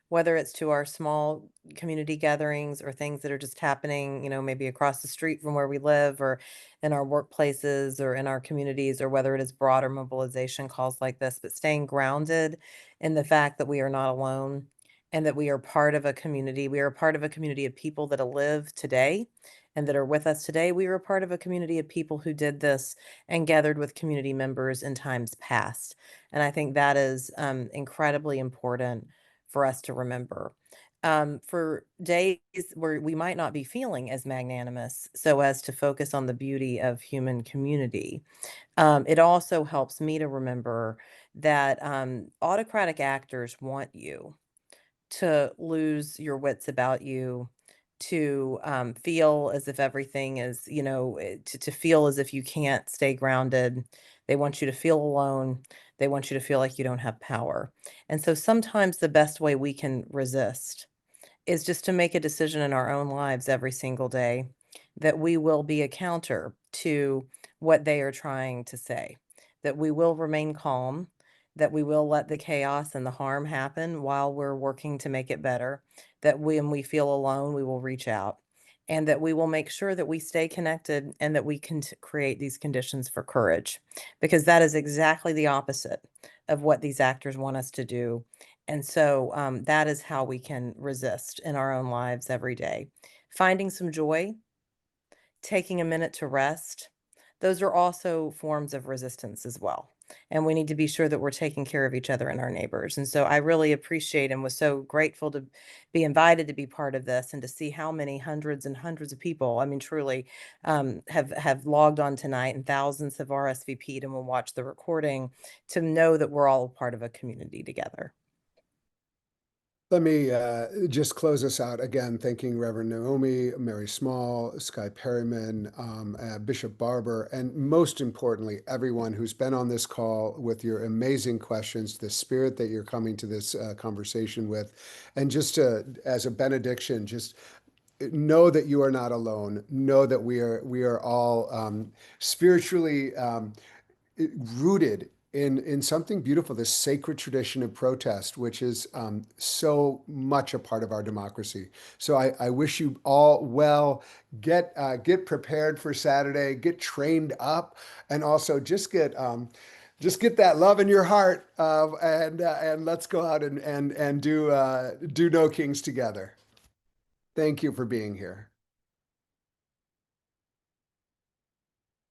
whether it's to our small community gatherings or things that are just happening, maybe across the street from where we live or in our workplaces or in our communities, or whether it is broader mobilization calls like this, but staying grounded in the fact that we are not alone and that we are part of a community. We are part of a community of people that live today and that are with us today. We are part of a community of people who did this and gathered with community members in times past. And I think that is incredibly important for us to remember. For days where we might not be feeling as magnanimous, so as to focus on the beauty of human community, it also helps me to remember that autocratic actors want you to lose your wits about you, to feel as if everything is, to feel as if you can't stay grounded. They want you to feel alone. They want you to feel like you don't have power. And so sometimes the best way we can resist is just to make a decision in our own lives every single day that we will be a counter to what they are trying to say, that we will remain calm, that we will let the chaos and the harm happen while we're working to make it better, that when we feel alone, we will reach out, and that we will make sure that we stay connected and that we can create these conditions for courage, because that is exactly the opposite of what these actors want us to do. And so that is how we can resist in our own lives every day. Finding some joy, taking a minute to rest, those are also forms of resistance as well. And we need to be sure that we're taking care of each other and our neighbors. And so I really appreciate and was so grateful to be invited to be part of this and to see how many hundreds and hundreds of people, I mean, truly have logged on tonight, and thousands have RSVP'd and will watch the recording, to know that we're all part of a community together. Let me just close us out again, thanking Reverend Naomi, Mary Small, Sky Perryman, Bishop Barber, and most importantly, everyone who's been on this call with your amazing questions, the spirit that you're coming to this conversation with. And just as a benediction, just know that you are not alone. Know that we are all spiritually rooted in something beautiful, this sacred tradition of protest, which is so much a part of our democracy. So I wish you all well. Get prepared for Saturday. Get trained up, and also just get that love in your heart, and let's go out and do No Kings together. Thank you for being here.